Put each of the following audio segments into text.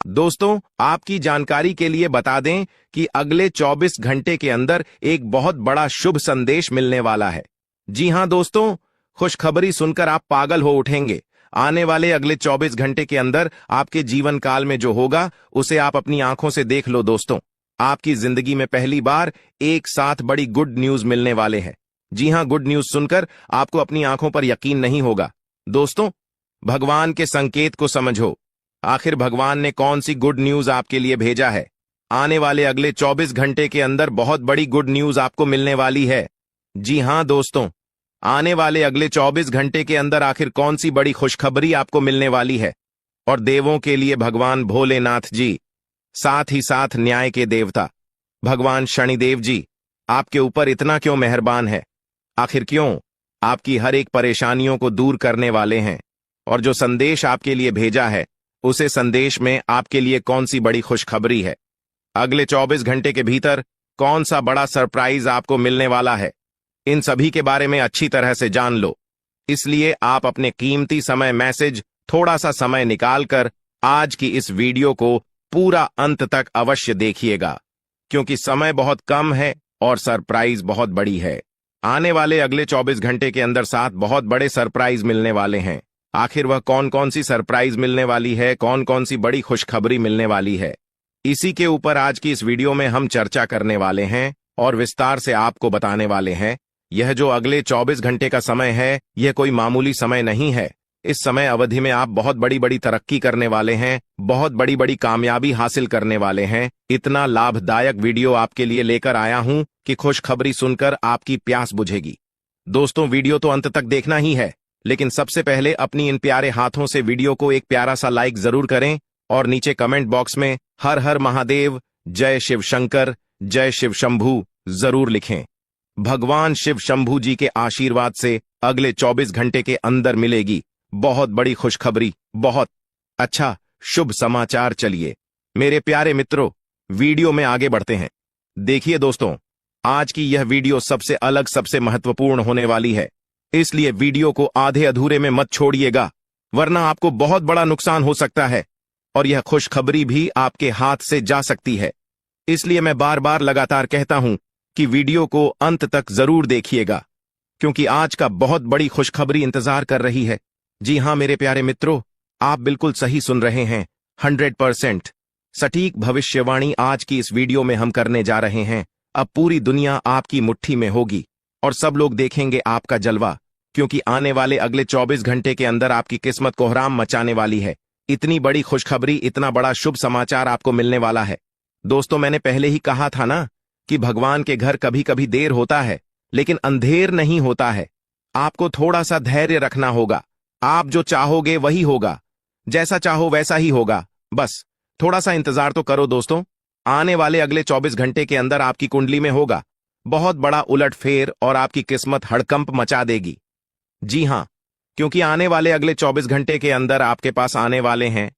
दोस्तों, आपकी जानकारी के लिए बता दें कि अगले 24 घंटे के अंदर एक बहुत बड़ा शुभ संदेश मिलने वाला है। जी हां दोस्तों, खुशखबरी सुनकर आप पागल हो उठेंगे। आने वाले अगले 24 घंटे के अंदर आपके जीवन काल में जो होगा उसे आप अपनी आंखों से देख लो। दोस्तों, आपकी जिंदगी में पहली बार एक साथ बड़ी गुड न्यूज मिलने वाले हैं। जी हां, गुड न्यूज सुनकर आपको अपनी आंखों पर यकीन नहीं होगा। दोस्तों, भगवान के संकेत को समझो। आखिर भगवान ने कौन सी गुड न्यूज आपके लिए भेजा है? आने वाले अगले 24 घंटे के अंदर बहुत बड़ी गुड न्यूज आपको मिलने वाली है। जी हां दोस्तों, आने वाले अगले 24 घंटे के अंदर आखिर कौन सी बड़ी खुशखबरी आपको मिलने वाली है? और देवों के लिए भगवान भोलेनाथ जी, साथ ही साथ न्याय के देवता भगवान शनिदेव जी आपके ऊपर इतना क्यों मेहरबान है? आखिर क्यों आपकी हर एक परेशानियों को दूर करने वाले हैं? और जो संदेश आपके लिए भेजा है, उसे संदेश में आपके लिए कौन सी बड़ी खुशखबरी है? अगले 24 घंटे के भीतर कौन सा बड़ा सरप्राइज आपको मिलने वाला है? इन सभी के बारे में अच्छी तरह से जान लो। इसलिए आप अपने कीमती समय मैसेज थोड़ा सा समय निकालकर आज की इस वीडियो को पूरा अंत तक अवश्य देखिएगा, क्योंकि समय बहुत कम है और सरप्राइज बहुत बड़ी है। आने वाले अगले 24 घंटे के अंदर 7 बहुत बड़े सरप्राइज मिलने वाले हैं। आखिर वह कौन कौन सी सरप्राइज मिलने वाली है, कौन कौन सी बड़ी खुशखबरी मिलने वाली है, इसी के ऊपर आज की इस वीडियो में हम चर्चा करने वाले हैं और विस्तार से आपको बताने वाले हैं। यह जो अगले 24 घंटे का समय है, यह कोई मामूली समय नहीं है। इस समय अवधि में आप बहुत बड़ी बड़ी तरक्की करने वाले हैं, बहुत बड़ी बड़ी कामयाबी हासिल करने वाले हैं। इतना लाभदायक वीडियो आपके लिए लेकर आया हूं कि खुशखबरी सुनकर आपकी प्यास बुझेगी। दोस्तों, वीडियो तो अंत तक देखना ही है, लेकिन सबसे पहले अपनी इन प्यारे हाथों से वीडियो को एक प्यारा सा लाइक जरूर करें और नीचे कमेंट बॉक्स में हर हर महादेव, जय शिव शंकर, जय शिव शंभू जरूर लिखें। भगवान शिव शंभू जी के आशीर्वाद से अगले 24 घंटे के अंदर मिलेगी बहुत बड़ी खुशखबरी, बहुत अच्छा शुभ समाचार। चलिए मेरे प्यारे मित्रों, वीडियो में आगे बढ़ते हैं। देखिए दोस्तों, आज की यह वीडियो सबसे अलग, सबसे महत्वपूर्ण होने वाली है, इसलिए वीडियो को आधे अधूरे में मत छोड़िएगा, वरना आपको बहुत बड़ा नुकसान हो सकता है और यह खुशखबरी भी आपके हाथ से जा सकती है। इसलिए मैं बार बार लगातार कहता हूं कि वीडियो को अंत तक जरूर देखिएगा, क्योंकि आज का बहुत बड़ी खुशखबरी इंतजार कर रही है। जी हां मेरे प्यारे मित्रों, आप बिल्कुल सही सुन रहे हैं। 100% सटीक भविष्यवाणी आज की इस वीडियो में हम करने जा रहे हैं। अब पूरी दुनिया आपकी मुट्ठी में होगी और सब लोग देखेंगे आपका जलवा, क्योंकि आने वाले अगले 24 घंटे के अंदर आपकी किस्मत कोहराम मचाने वाली है। इतनी बड़ी खुशखबरी, इतना बड़ा शुभ समाचार आपको मिलने वाला है। दोस्तों, मैंने पहले ही कहा था ना कि भगवान के घर कभी कभी देर होता है, लेकिन अंधेर नहीं होता है। आपको थोड़ा सा धैर्य रखना होगा। आप जो चाहोगे वही होगा, जैसा चाहो वैसा ही होगा। बस थोड़ा सा इंतजार तो करो दोस्तों। आने वाले अगले 24 घंटे के अंदर आपकी कुंडली में होगा बहुत बड़ा उलटफेर और आपकी किस्मत हड़कंप मचा देगी। जी हां, क्योंकि आने वाले अगले 24 घंटे के अंदर आपके पास आने वाले हैं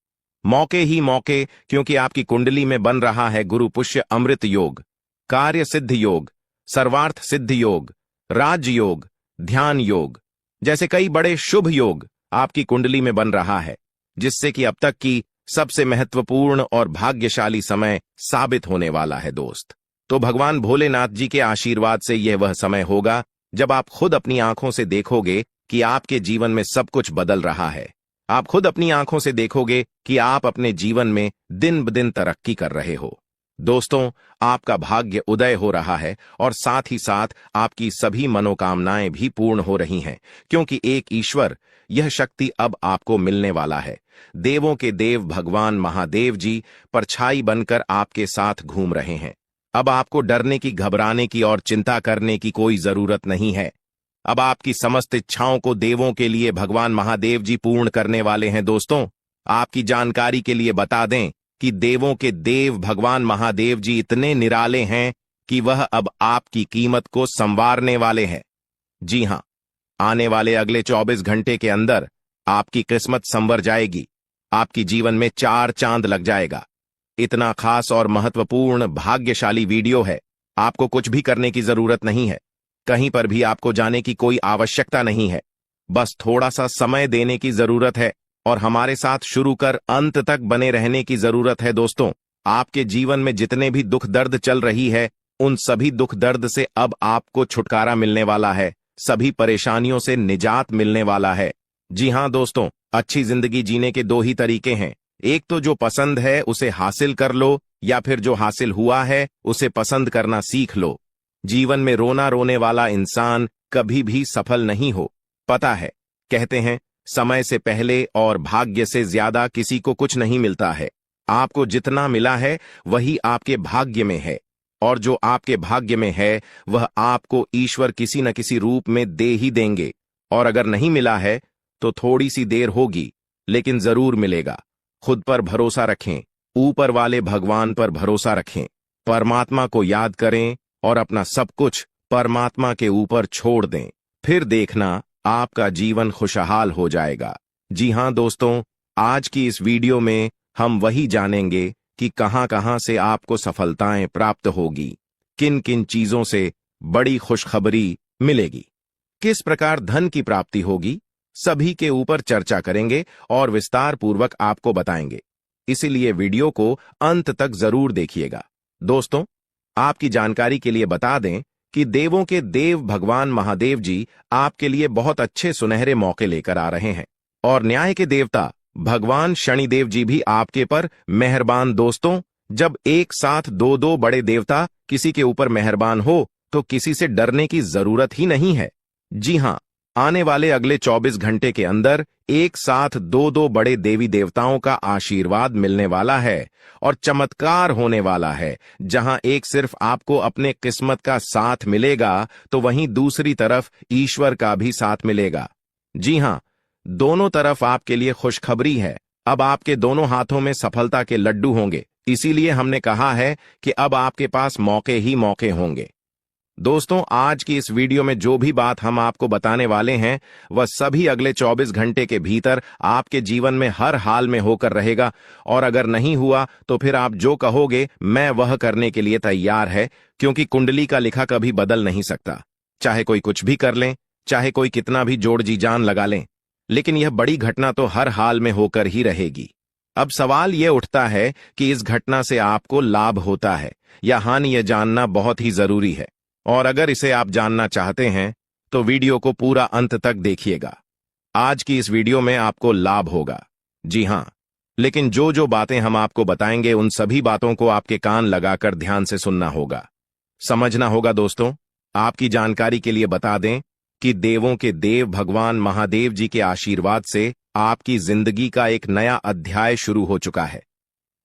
मौके ही मौके, क्योंकि आपकी कुंडली में बन रहा है गुरु पुष्य अमृत योग, कार्य सिद्ध योग, सर्वार्थ सिद्ध योग, राज योग, ध्यान योग जैसे कई बड़े शुभ योग आपकी कुंडली में बन रहा है, जिससे कि अब तक की सबसे महत्वपूर्ण और भाग्यशाली समय साबित होने वाला है दोस्त। तो भगवान भोलेनाथ जी के आशीर्वाद से यह वह समय होगा जब आप खुद अपनी आंखों से देखोगे कि आपके जीवन में सब कुछ बदल रहा है। आप खुद अपनी आंखों से देखोगे कि आप अपने जीवन में दिन ब दिन तरक्की कर रहे हो। दोस्तों, आपका भाग्य उदय हो रहा है और साथ ही साथ आपकी सभी मनोकामनाएं भी पूर्ण हो रही हैं, क्योंकि एक ईश्वर, यह शक्ति अब आपको मिलने वाला है। देवों के देव भगवान महादेव जी परछाई बनकर आपके साथ घूम रहे हैं। अब आपको डरने की, घबराने की और चिंता करने की कोई जरूरत नहीं है। अब आपकी समस्त इच्छाओं को देवों के लिए भगवान महादेव जी पूर्ण करने वाले हैं। दोस्तों, आपकी जानकारी के लिए बता दें कि देवों के देव भगवान महादेव जी इतने निराले हैं कि वह अब आपकी कीमत को संवारने वाले हैं। जी हां, आने वाले अगले 24 घंटे के अंदर आपकी किस्मत संवर जाएगी। आपकी जीवन में 4 चांद लग जाएगा। इतना खास और महत्वपूर्ण भाग्यशाली वीडियो है, आपको कुछ भी करने की जरूरत नहीं है। कहीं पर भी आपको जाने की कोई आवश्यकता नहीं है। बस थोड़ा सा समय देने की जरूरत है और हमारे साथ शुरू कर अंत तक बने रहने की जरूरत है। दोस्तों, आपके जीवन में जितने भी दुख दर्द चल रही है, उन सभी दुख दर्द से अब आपको छुटकारा मिलने वाला है, सभी परेशानियों से निजात मिलने वाला है। जी हाँ दोस्तों, अच्छी जिंदगी जीने के दो ही तरीके हैं। एक तो जो पसंद है उसे हासिल कर लो, या फिर जो हासिल हुआ है उसे पसंद करना सीख लो। जीवन में रोना रोने वाला इंसान कभी भी सफल नहीं हो। पता है, कहते हैं समय से पहले और भाग्य से ज्यादा किसी को कुछ नहीं मिलता है। आपको जितना मिला है वही आपके भाग्य में है, और जो आपके भाग्य में है वह आपको ईश्वर किसी न किसी रूप में दे ही देंगे। और अगर नहीं मिला है तो थोड़ी सी देर होगी, लेकिन जरूर मिलेगा। खुद पर भरोसा रखें, ऊपर वाले भगवान पर भरोसा रखें, परमात्मा को याद करें और अपना सब कुछ परमात्मा के ऊपर छोड़ दें। फिर देखना आपका जीवन खुशहाल हो जाएगा। जी हां दोस्तों, आज की इस वीडियो में हम वही जानेंगे कि कहां कहां से आपको सफलताएं प्राप्त होगी, किन किन चीजों से बड़ी खुशखबरी मिलेगी, किस प्रकार धन की प्राप्ति होगी, सभी के ऊपर चर्चा करेंगे और विस्तार पूर्वक आपको बताएंगे। इसीलिए वीडियो को अंत तक जरूर देखिएगा। दोस्तों, आपकी जानकारी के लिए बता दें कि देवों के देव भगवान महादेव जी आपके लिए बहुत अच्छे सुनहरे मौके लेकर आ रहे हैं, और न्याय के देवता भगवान शनिदेव जी भी आपके पर मेहरबान। दोस्तों, जब एक साथ दो दो बड़े देवता किसी के ऊपर मेहरबान हो तो किसी से डरने की जरूरत ही नहीं है। जी हां, आने वाले अगले 24 घंटे के अंदर एक साथ दो दो बड़े देवी देवताओं का आशीर्वाद मिलने वाला है और चमत्कार होने वाला है। जहां एक सिर्फ आपको अपने किस्मत का साथ मिलेगा तो वहीं दूसरी तरफ ईश्वर का भी साथ मिलेगा। जी हां, दोनों तरफ आपके लिए खुशखबरी है। अब आपके दोनों हाथों में सफलता के लड्डू होंगे। इसीलिए हमने कहा है कि अब आपके पास मौके ही मौके होंगे। दोस्तों, आज की इस वीडियो में जो भी बात हम आपको बताने वाले हैं वह सभी अगले 24 घंटे के भीतर आपके जीवन में हर हाल में होकर रहेगा, और अगर नहीं हुआ तो फिर आप जो कहोगे मैं वह करने के लिए तैयार है, क्योंकि कुंडली का लिखा कभी बदल नहीं सकता। चाहे कोई कुछ भी कर लें, चाहे कोई कितना भी जोड़ जी जान लगा लें, लेकिन यह बड़ी घटना तो हर हाल में होकर ही रहेगी। अब सवाल यह उठता है कि इस घटना से आपको लाभ होता है या हानि, यह जानना बहुत ही जरूरी है। और अगर इसे आप जानना चाहते हैं तो वीडियो को पूरा अंत तक देखिएगा। आज की इस वीडियो में आपको लाभ होगा। जी हां, लेकिन जो जो बातें हम आपको बताएंगे उन सभी बातों को आपके कान लगाकर ध्यान से सुनना होगा, समझना होगा। दोस्तों, आपकी जानकारी के लिए बता दें कि देवों के देव भगवान महादेव जी के आशीर्वाद से आपकी जिंदगी का एक नया अध्याय शुरू हो चुका है।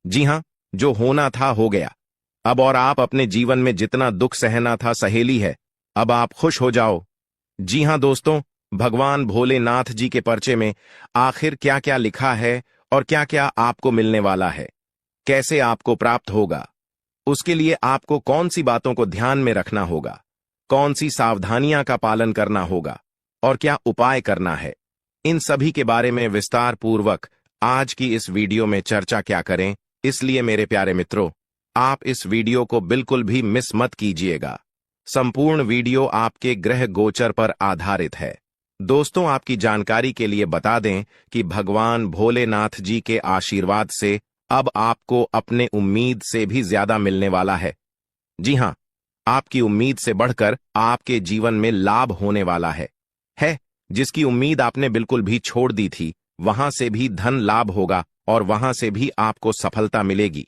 जी हां, जो होना था हो गया अब, और आप अपने जीवन में जितना दुख सहना था सहेली है। अब आप खुश हो जाओ। जी हां दोस्तों, भगवान भोलेनाथ जी के पर्चे में आखिर क्या क्या लिखा है और क्या क्या आपको मिलने वाला है, कैसे आपको प्राप्त होगा, उसके लिए आपको कौन सी बातों को ध्यान में रखना होगा, कौन सी सावधानियां का पालन करना होगा और क्या उपाय करना है, इन सभी के बारे में विस्तार पूर्वक आज की इस वीडियो में चर्चा क्या करें। इसलिए मेरे प्यारे मित्रों, आप इस वीडियो को बिल्कुल भी मिस मत कीजिएगा। संपूर्ण वीडियो आपके ग्रह गोचर पर आधारित है। दोस्तों, आपकी जानकारी के लिए बता दें कि भगवान भोलेनाथ जी के आशीर्वाद से अब आपको अपने उम्मीद से भी ज्यादा मिलने वाला है। जी हां, आपकी उम्मीद से बढ़कर आपके जीवन में लाभ होने वाला है। जिसकी उम्मीद आपने बिल्कुल भी छोड़ दी थी, वहां से भी धन लाभ होगा और वहां से भी आपको सफलता मिलेगी,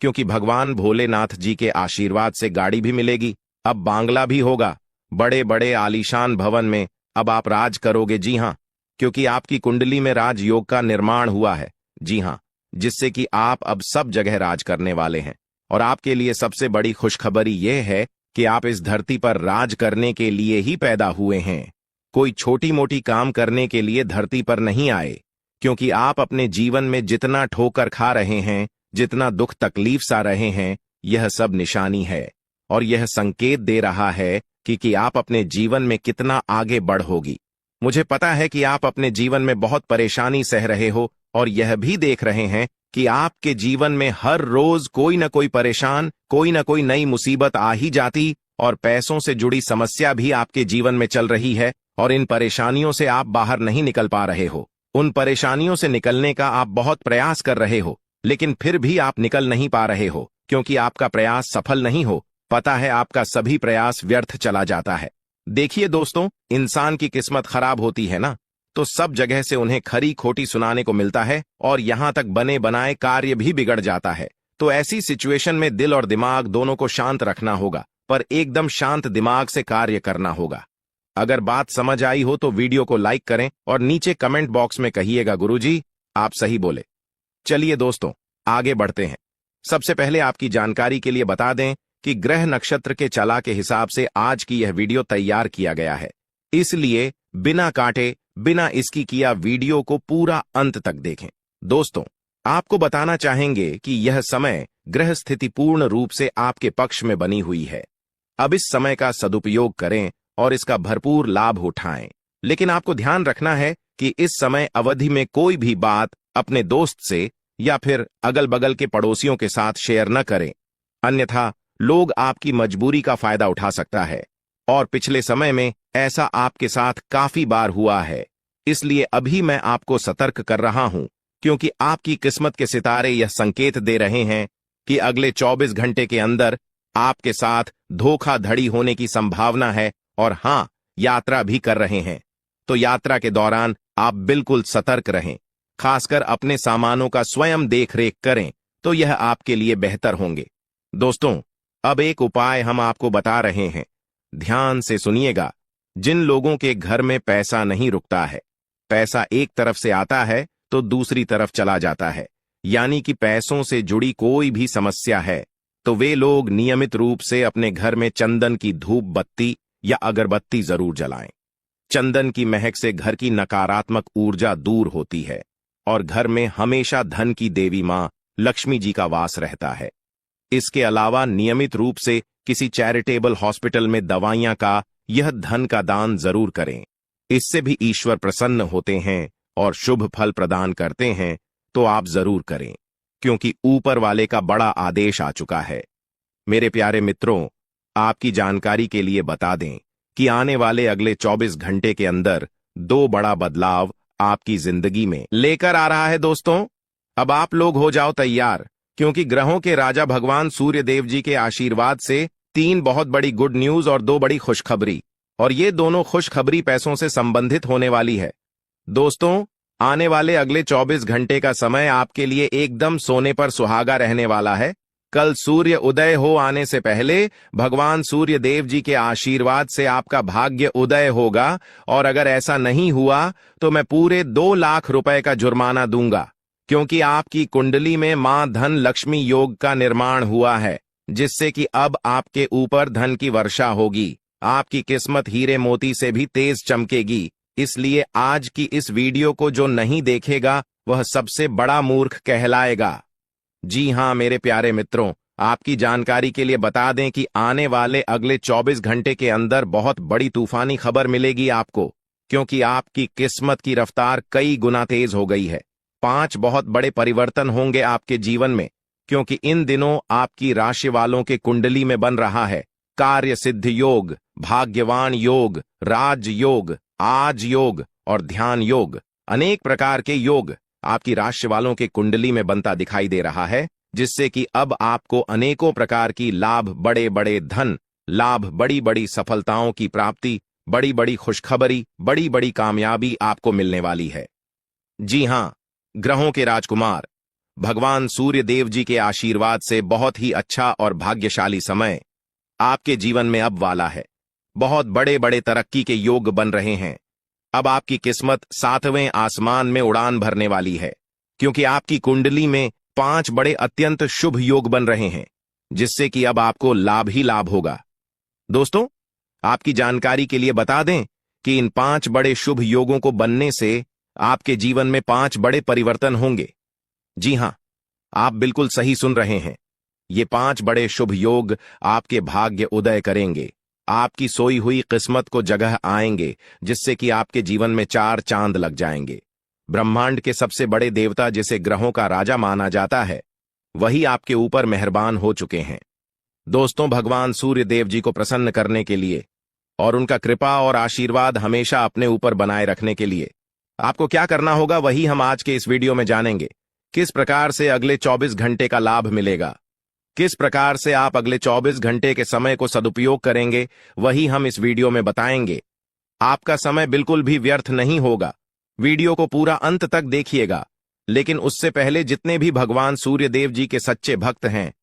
क्योंकि भगवान भोलेनाथ जी के आशीर्वाद से गाड़ी भी मिलेगी, अब बांग्ला भी होगा, बड़े बड़े आलीशान भवन में अब आप राज करोगे। जी हां, क्योंकि आपकी कुंडली में राजयोग का निर्माण हुआ है। जी हां, जिससे कि आप अब सब जगह राज करने वाले हैं। और आपके लिए सबसे बड़ी खुशखबरी यह है कि आप इस धरती पर राज करने के लिए ही पैदा हुए हैं। कोई छोटी मोटी काम करने के लिए धरती पर नहीं आए, क्योंकि आप अपने जीवन में जितना ठोकर खा रहे हैं, जितना दुख तकलीफ सा रहे हैं, यह सब निशानी है और यह संकेत दे रहा है कि आप अपने जीवन में कितना आगे बढ़ोगी। मुझे पता है कि आप अपने जीवन में बहुत परेशानी सह रहे हो और यह भी देख रहे हैं कि आपके जीवन में हर रोज कोई न कोई परेशान, कोई न कोई नई मुसीबत आ ही जाती, और पैसों से जुड़ी समस्या भी आपके जीवन में चल रही है और इन परेशानियों से आप बाहर नहीं निकल पा रहे हो। उन परेशानियों से निकलने का आप बहुत प्रयास कर रहे हो, लेकिन फिर भी आप निकल नहीं पा रहे हो क्योंकि आपका प्रयास सफल नहीं हो। पता है आपका सभी प्रयास व्यर्थ चला जाता है। देखिए दोस्तों, इंसान की किस्मत खराब होती है ना, तो सब जगह से उन्हें खरी खोटी सुनाने को मिलता है और यहां तक बने बनाए कार्य भी बिगड़ जाता है। तो ऐसी सिचुएशन में दिल और दिमाग दोनों को शांत रखना होगा, पर एकदम शांत दिमाग से कार्य करना होगा। अगर बात समझ आई हो तो वीडियो को लाइक करें और नीचे कमेंट बॉक्स में कहिएगा गुरुजी आप सही बोले। चलिए दोस्तों, आगे बढ़ते हैं। सबसे पहले आपकी जानकारी के लिए बता दें कि ग्रह नक्षत्र के चला के हिसाब से आज की यह वीडियो तैयार किया गया है, इसलिए बिना काटे बिना इसकी किया वीडियो को पूरा अंत तक देखें। दोस्तों, आपको बताना चाहेंगे कि यह समय ग्रह स्थिति पूर्ण रूप से आपके पक्ष में बनी हुई है। अब इस समय का सदुपयोग करें और इसका भरपूर लाभ उठाएं। लेकिन आपको ध्यान रखना है कि इस समय अवधि में कोई भी बात अपने दोस्त से या फिर अगल बगल के पड़ोसियों के साथ शेयर न करें, अन्यथा लोग आपकी मजबूरी का फायदा उठा सकता है। और पिछले समय में ऐसा आपके साथ काफी बार हुआ है, इसलिए अभी मैं आपको सतर्क कर रहा हूं, क्योंकि आपकी किस्मत के सितारे यह संकेत दे रहे हैं कि अगले 24 घंटे के अंदर आपके साथ धोखाधड़ी होने की संभावना है। और हां, यात्रा भी कर रहे हैं, तो यात्रा के दौरान आप बिल्कुल सतर्क रहें। खासकर अपने सामानों का स्वयं देख रेख करें, तो यह आपके लिए बेहतर होंगे। दोस्तों, अब एक उपाय हम आपको बता रहे हैं, ध्यान से सुनिएगा। जिन लोगों के घर में पैसा नहीं रुकता है, पैसा एक तरफ से आता है तो दूसरी तरफ चला जाता है, यानी कि पैसों से जुड़ी कोई भी समस्या है, तो वे लोग नियमित रूप से अपने घर में चंदन की धूप बत्ती या अगरबत्ती जरूर जलाएं। चंदन की महक से घर की नकारात्मक ऊर्जा दूर होती है और घर में हमेशा धन की देवी मां लक्ष्मी जी का वास रहता है। इसके अलावा नियमित रूप से किसी चैरिटेबल हॉस्पिटल में दवाइयां का यह धन का दान जरूर करें। इससे भी ईश्वर प्रसन्न होते हैं और शुभ फल प्रदान करते हैं, तो आप जरूर करें, क्योंकि ऊपर वाले का बड़ा आदेश आ चुका है। मेरे प्यारे मित्रों, आपकी जानकारी के लिए बता दें कि आने वाले अगले 24 घंटे के अंदर 2 बड़ा बदलाव आपकी जिंदगी में लेकर आ रहा है। दोस्तों, अब आप लोग हो जाओ तैयार, क्योंकि ग्रहों के राजा भगवान सूर्य देव जी के आशीर्वाद से 3 बहुत बड़ी गुड न्यूज और 2 बड़ी खुशखबरी, और ये दोनों खुशखबरी पैसों से संबंधित होने वाली है। दोस्तों, आने वाले अगले 24 घंटे का समय आपके लिए एकदम सोने पर सुहागा रहने वाला है। कल सूर्य उदय हो आने से पहले भगवान सूर्य देव जी के आशीर्वाद से आपका भाग्य उदय होगा, और अगर ऐसा नहीं हुआ तो मैं पूरे 2 लाख रुपए का जुर्माना दूंगा, क्योंकि आपकी कुंडली में मां धन लक्ष्मी योग का निर्माण हुआ है, जिससे कि अब आपके ऊपर धन की वर्षा होगी। आपकी किस्मत हीरे मोती से भी तेज चमकेगी। इसलिए आज की इस वीडियो को जो नहीं देखेगा वह सबसे बड़ा मूर्ख कहलाएगा। जी हां मेरे प्यारे मित्रों, आपकी जानकारी के लिए बता दें कि आने वाले अगले 24 घंटे के अंदर बहुत बड़ी तूफानी खबर मिलेगी आपको, क्योंकि आपकी किस्मत की रफ्तार कई गुना तेज हो गई है। 5 बहुत बड़े परिवर्तन होंगे आपके जीवन में, क्योंकि इन दिनों आपकी राशि वालों के कुंडली में बन रहा है कार्य सिद्ध योग, भाग्यवान योग, राज योग, आज योग और ध्यान योग। अनेक प्रकार के योग आपकी राशि वालों के कुंडली में बनता दिखाई दे रहा है, जिससे कि अब आपको अनेकों प्रकार की लाभ, बड़े बड़े धन लाभ, बड़ी बड़ी सफलताओं की प्राप्ति, बड़ी बड़ी खुशखबरी, बड़ी बड़ी कामयाबी आपको मिलने वाली है। जी हां, ग्रहों के राजकुमार भगवान सूर्य देव जी के आशीर्वाद से बहुत ही अच्छा और भाग्यशाली समय आपके जीवन में अब वाला है। बहुत बड़े बड़े तरक्की के योग बन रहे हैं। अब आपकी किस्मत 7वें आसमान में उड़ान भरने वाली है, क्योंकि आपकी कुंडली में 5 बड़े अत्यंत शुभ योग बन रहे हैं, जिससे कि अब आपको लाभ ही लाभ होगा। दोस्तों, आपकी जानकारी के लिए बता दें कि इन 5 बड़े शुभ योगों को बनने से आपके जीवन में 5 बड़े परिवर्तन होंगे। जी हां, आप बिल्कुल सही सुन रहे हैं। ये 5 बड़े शुभ योग आपके भाग्य उदय करेंगे, आपकी सोई हुई किस्मत को जगह आएंगे, जिससे कि आपके जीवन में 4 चांद लग जाएंगे। ब्रह्मांड के सबसे बड़े देवता, जिसे ग्रहों का राजा माना जाता है, वही आपके ऊपर मेहरबान हो चुके हैं। दोस्तों, भगवान सूर्य देव जी को प्रसन्न करने के लिए और उनका कृपा और आशीर्वाद हमेशा अपने ऊपर बनाए रखने के लिए आपको क्या करना होगा वही हम आज के इस वीडियो में जानेंगे। किस प्रकार से अगले 24 घंटे का लाभ मिलेगा, किस प्रकार से आप अगले 24 घंटे के समय को सदुपयोग करेंगे, वही हम इस वीडियो में बताएंगे। आपका समय बिल्कुल भी व्यर्थ नहीं होगा। वीडियो को पूरा अंत तक देखिएगा। लेकिन उससे पहले जितने भी भगवान सूर्यदेव जी के सच्चे भक्त हैं,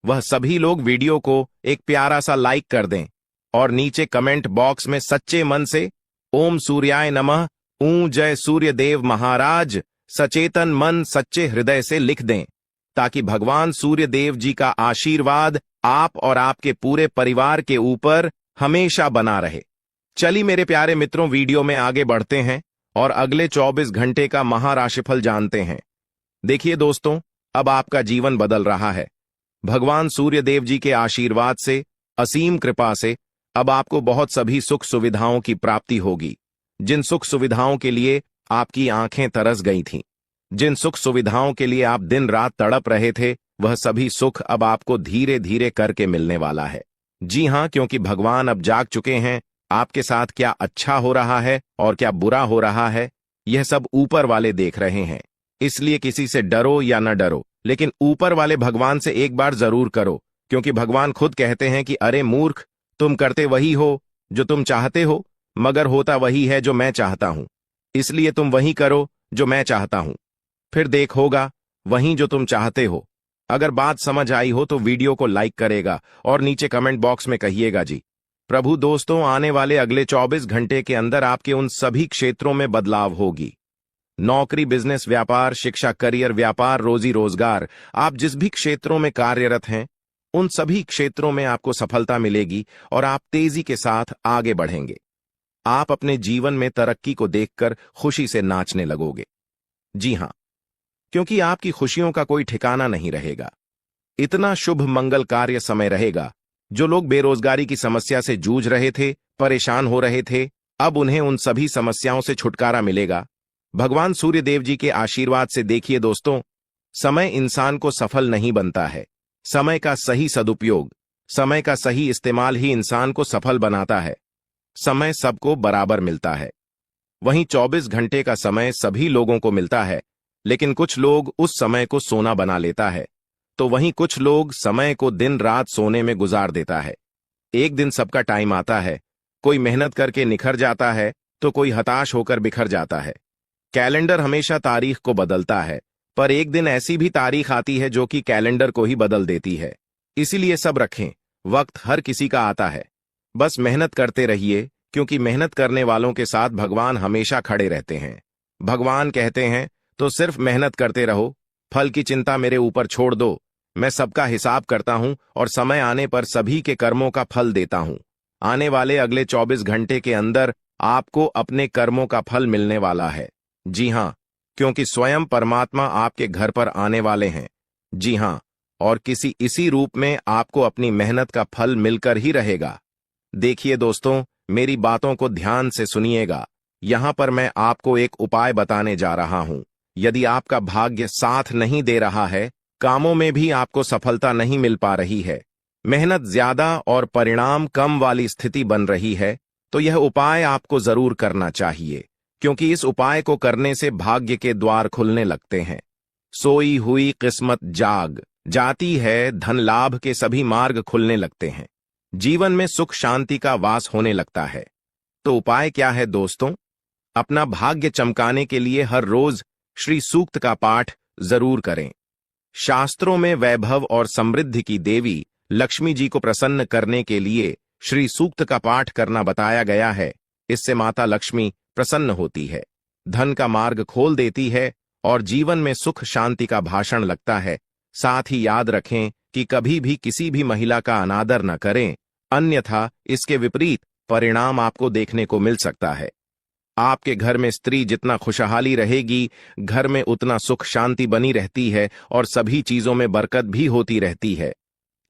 वह सभी लोग वीडियो को एक प्यारा सा लाइक कर दें और नीचे कमेंट बॉक्स में सच्चे मन से ओम सूर्याय नमः, जय सूर्यदेव महाराज, सचेतन मन सच्चे हृदय से लिख दें, ताकि भगवान सूर्यदेव जी का आशीर्वाद आप और आपके पूरे परिवार के ऊपर हमेशा बना रहे। चलिए मेरे प्यारे मित्रों, वीडियो में आगे बढ़ते हैं और अगले 24 घंटे का महाराशिफल जानते हैं। देखिए दोस्तों, अब आपका जीवन बदल रहा है। भगवान सूर्यदेव जी के आशीर्वाद से, असीम कृपा से अब आपको बहुत सभी सुख सुविधाओं की प्राप्ति होगी। जिन सुख सुविधाओं के लिए आपकी आंखें तरस गई थीं, जिन सुख सुविधाओं के लिए आप दिन रात तड़प रहे थे, वह सभी सुख अब आपको धीरे धीरे करके मिलने वाला है। जी हां, क्योंकि भगवान अब जाग चुके हैं। आपके साथ क्या अच्छा हो रहा है और क्या बुरा हो रहा है, यह सब ऊपर वाले देख रहे हैं। इसलिए किसी से डरो या न डरो, लेकिन ऊपर वाले भगवान से एक बार जरूर करो, क्योंकि भगवान खुद कहते हैं कि अरे मूर्ख, तुम करते वही हो जो तुम चाहते हो, मगर होता वही है जो मैं चाहता हूं। इसलिए तुम वही करो जो मैं चाहता हूं, फिर देख होगा वही जो तुम चाहते हो। अगर बात समझ आई हो तो वीडियो को लाइक करेगा और नीचे कमेंट बॉक्स में कहिएगा जी। प्रभु दोस्तों, आने वाले अगले 24 घंटे के अंदर आपके उन सभी क्षेत्रों में बदलाव होगी। नौकरी, बिजनेस, व्यापार, शिक्षा, करियर, व्यापार, रोजी रोजगार, आप जिस भी क्षेत्रों में कार्यरत हैं, उन सभी क्षेत्रों में आपको सफलता मिलेगी और आप तेजी के साथ आगे बढ़ेंगे। आप अपने जीवन में तरक्की को देखकर खुशी से नाचने लगोगे। जी हां, क्योंकि आपकी खुशियों का कोई ठिकाना नहीं रहेगा। इतना शुभ मंगल कार्य समय रहेगा। जो लोग बेरोजगारी की समस्या से जूझ रहे थे, परेशान हो रहे थे, अब उन्हें उन सभी समस्याओं से छुटकारा मिलेगा भगवान सूर्यदेव जी के आशीर्वाद से। देखिए दोस्तों, समय इंसान को सफल नहीं बनता है। समय का सही सदुपयोग, समय का सही इस्तेमाल ही इंसान को सफल बनाता है। समय सबको बराबर मिलता है। वहीं 24 घंटे का समय सभी लोगों को मिलता है, लेकिन कुछ लोग उस समय को सोना बना लेता है, तो वहीं कुछ लोग समय को दिन रात सोने में गुजार देता है। एक दिन सबका टाइम आता है। कोई मेहनत करके निखर जाता है तो कोई हताश होकर बिखर जाता है। कैलेंडर हमेशा तारीख को बदलता है, पर एक दिन ऐसी भी तारीख आती है जो कि कैलेंडर को ही बदल देती है। इसीलिए सब रखें, वक्त हर किसी का आता है। बस मेहनत करते रहिए, क्योंकि मेहनत करने वालों के साथ भगवान हमेशा खड़े रहते हैं। भगवान कहते हैं तो सिर्फ मेहनत करते रहो, फल की चिंता मेरे ऊपर छोड़ दो। मैं सबका हिसाब करता हूं और समय आने पर सभी के कर्मों का फल देता हूं। आने वाले अगले 24 घंटे के अंदर आपको अपने कर्मों का फल मिलने वाला है। जी हां, क्योंकि स्वयं परमात्मा आपके घर पर आने वाले हैं। जी हां, और किसी इसी रूप में आपको अपनी मेहनत का फल मिलकर ही रहेगा। देखिए दोस्तों, मेरी बातों को ध्यान से सुनिएगा। यहां पर मैं आपको एक उपाय बताने जा रहा हूं। यदि आपका भाग्य साथ नहीं दे रहा है, कामों में भी आपको सफलता नहीं मिल पा रही है, मेहनत ज्यादा और परिणाम कम वाली स्थिति बन रही है, तो यह उपाय आपको जरूर करना चाहिए, क्योंकि इस उपाय को करने से भाग्य के द्वार खुलने लगते हैं। सोई हुई किस्मत जाग जाती है, धन लाभ के सभी मार्ग खुलने लगते हैं, जीवन में सुख शांति का वास होने लगता है। तो उपाय क्या है दोस्तों? अपना भाग्य चमकाने के लिए हर रोज श्री सूक्त का पाठ जरूर करें। शास्त्रों में वैभव और समृद्धि की देवी लक्ष्मी जी को प्रसन्न करने के लिए श्री सूक्त का पाठ करना बताया गया है। इससे माता लक्ष्मी प्रसन्न होती है, धन का मार्ग खोल देती है और जीवन में सुख शांति का भाषण लगता है। साथ ही याद रखें कि कभी भी किसी भी महिला का अनादर न करें, अन्यथा इसके विपरीत परिणाम आपको देखने को मिल सकता है। आपके घर में स्त्री जितना खुशहाली रहेगी, घर में उतना सुख शांति बनी रहती है और सभी चीजों में बरकत भी होती रहती है।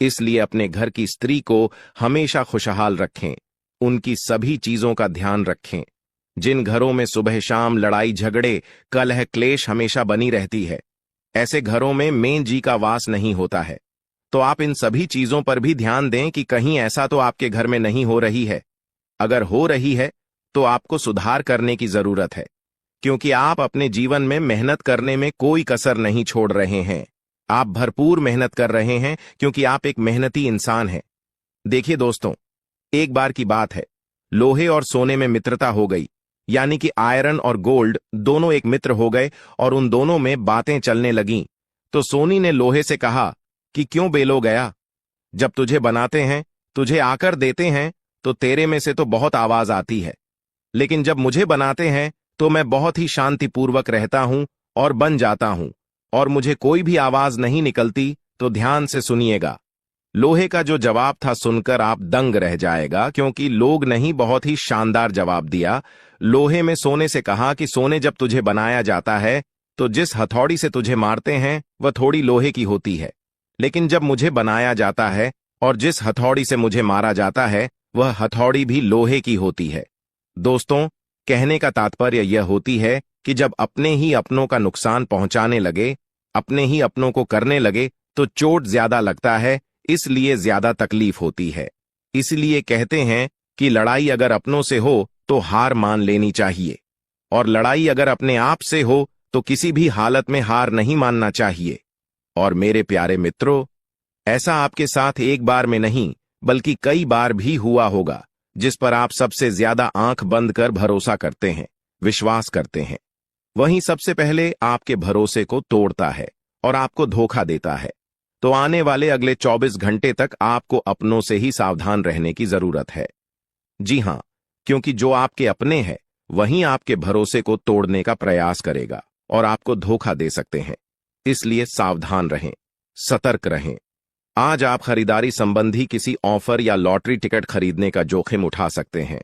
इसलिए अपने घर की स्त्री को हमेशा खुशहाल रखें, उनकी सभी चीजों का ध्यान रखें। जिन घरों में सुबह शाम लड़ाई झगड़े कलह क्लेश हमेशा बनी रहती है, ऐसे घरों में मेन जी का वास नहीं होता है। तो आप इन सभी चीजों पर भी ध्यान दें कि कहीं ऐसा तो आपके घर में नहीं हो रही है। अगर हो रही है तो आपको सुधार करने की जरूरत है। क्योंकि आप अपने जीवन में मेहनत करने में कोई कसर नहीं छोड़ रहे हैं। आप भरपूर मेहनत कर रहे हैं क्योंकि आप एक मेहनती इंसान हैं। देखिए दोस्तों, एक बार की बात है, लोहे और सोने में मित्रता हो गई, यानी कि आयरन और गोल्ड दोनों एक मित्र हो गए और उन दोनों में बातें चलने लगीं। तो सोनी ने लोहे से कहा कि क्यों बेलो गया, जब तुझे बनाते हैं, तुझे आकर देते हैं, तो तेरे में से तो बहुत आवाज आती है, लेकिन जब मुझे बनाते हैं तो मैं बहुत ही शांतिपूर्वक रहता हूं और बन जाता हूं, और मुझे कोई भी आवाज नहीं निकलती। तो ध्यान से सुनिएगा। लोहे का जो जवाब था सुनकर आप दंग रह जाएगा, क्योंकि लोग नहीं बहुत ही शानदार जवाब दिया। लोहे में सोने से कहा कि सोने, जब तुझे बनाया जाता है तो जिस हथौड़ी से तुझे मारते हैं वह थोड़ी लोहे की होती है, लेकिन जब मुझे बनाया जाता है और जिस हथौड़ी से मुझे मारा जाता है वह हथौड़ी भी लोहे की होती है। दोस्तों, कहने का तात्पर्य यह होती है कि जब अपने ही अपनों का नुकसान पहुंचाने लगे, अपने ही अपनों को करने लगे, तो चोट ज्यादा लगता है, इसलिए ज्यादा तकलीफ होती है। इसलिए कहते हैं कि लड़ाई अगर अपनों से हो तो हार मान लेनी चाहिए, और लड़ाई अगर अपने आप से हो तो किसी भी हालत में हार नहीं मानना चाहिए। और मेरे प्यारे मित्रों, ऐसा आपके साथ एक बार में नहीं बल्कि कई बार भी हुआ होगा, जिस पर आप सबसे ज्यादा आंख बंद कर भरोसा करते हैं, विश्वास करते हैं। वहीं सबसे पहले आपके भरोसे को तोड़ता है और आपको धोखा देता है। तो आने वाले अगले 24 घंटे तक आपको अपनों से ही सावधान रहने की जरूरत है। जी हां, क्योंकि जो आपके अपने हैं वहीं आपके भरोसे को तोड़ने का प्रयास करेगा और आपको धोखा दे सकते हैं। इसलिए सावधान रहें, सतर्क रहें। आज आप खरीदारी संबंधी किसी ऑफर या लॉटरी टिकट खरीदने का जोखिम उठा सकते हैं।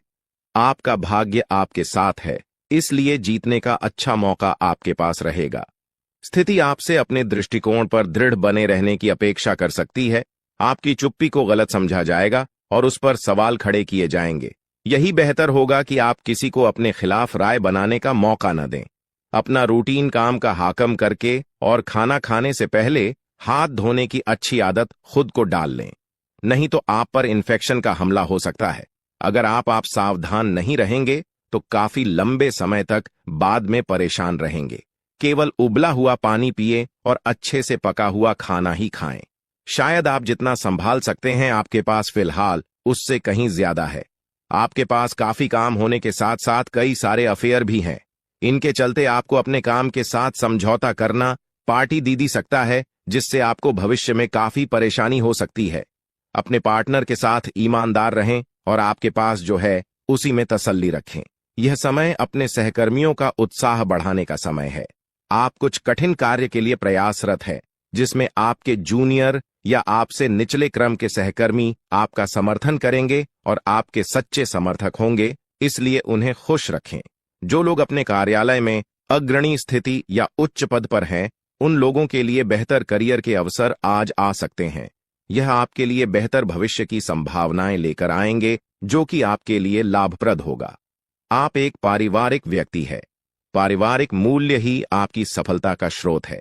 आपका भाग्य आपके साथ है, इसलिए जीतने का अच्छा मौका आपके पास रहेगा। स्थिति आपसे अपने दृष्टिकोण पर दृढ़ बने रहने की अपेक्षा कर सकती है। आपकी चुप्पी को गलत समझा जाएगा और उस पर सवाल खड़े किए जाएंगे। यही बेहतर होगा कि आप किसी को अपने खिलाफ राय बनाने का मौका न दें। अपना रूटीन काम का हाकम करके और खाना खाने से पहले हाथ धोने की अच्छी आदत खुद को डाल लें, नहीं तो आप पर इन्फेक्शन का हमला हो सकता है। अगर आप सावधान नहीं रहेंगे तो काफी लंबे समय तक बाद में परेशान रहेंगे। केवल उबला हुआ पानी पिए और अच्छे से पका हुआ खाना ही खाएं। शायद आप जितना संभाल सकते हैं आपके पास फिलहाल उससे कहीं ज्यादा है। आपके पास काफी काम होने के साथ साथ कई सारे अफेयर भी हैं। इनके चलते आपको अपने काम के साथ समझौता करना पार्टी दीदी सकता है, जिससे आपको भविष्य में काफी परेशानी हो सकती है। अपने पार्टनर के साथ ईमानदार रहें और आपके पास जो है उसी में तसल्ली रखें। यह समय अपने सहकर्मियों का उत्साह बढ़ाने का समय है। आप कुछ कठिन कार्य के लिए प्रयासरत हैं, जिसमें आपके जूनियर या आपसे निचले क्रम के सहकर्मी आपका समर्थन करेंगे और आपके सच्चे समर्थक होंगे, इसलिए उन्हें खुश रखें। जो लोग अपने कार्यालय में अग्रणी स्थिति या उच्च पद पर हैं, उन लोगों के लिए बेहतर करियर के अवसर आज आ सकते हैं। यह आपके लिए बेहतर भविष्य की संभावनाएं लेकर आएंगे, जो कि आपके लिए लाभप्रद होगा। आप एक पारिवारिक व्यक्ति हैं। पारिवारिक मूल्य ही आपकी सफलता का स्रोत है।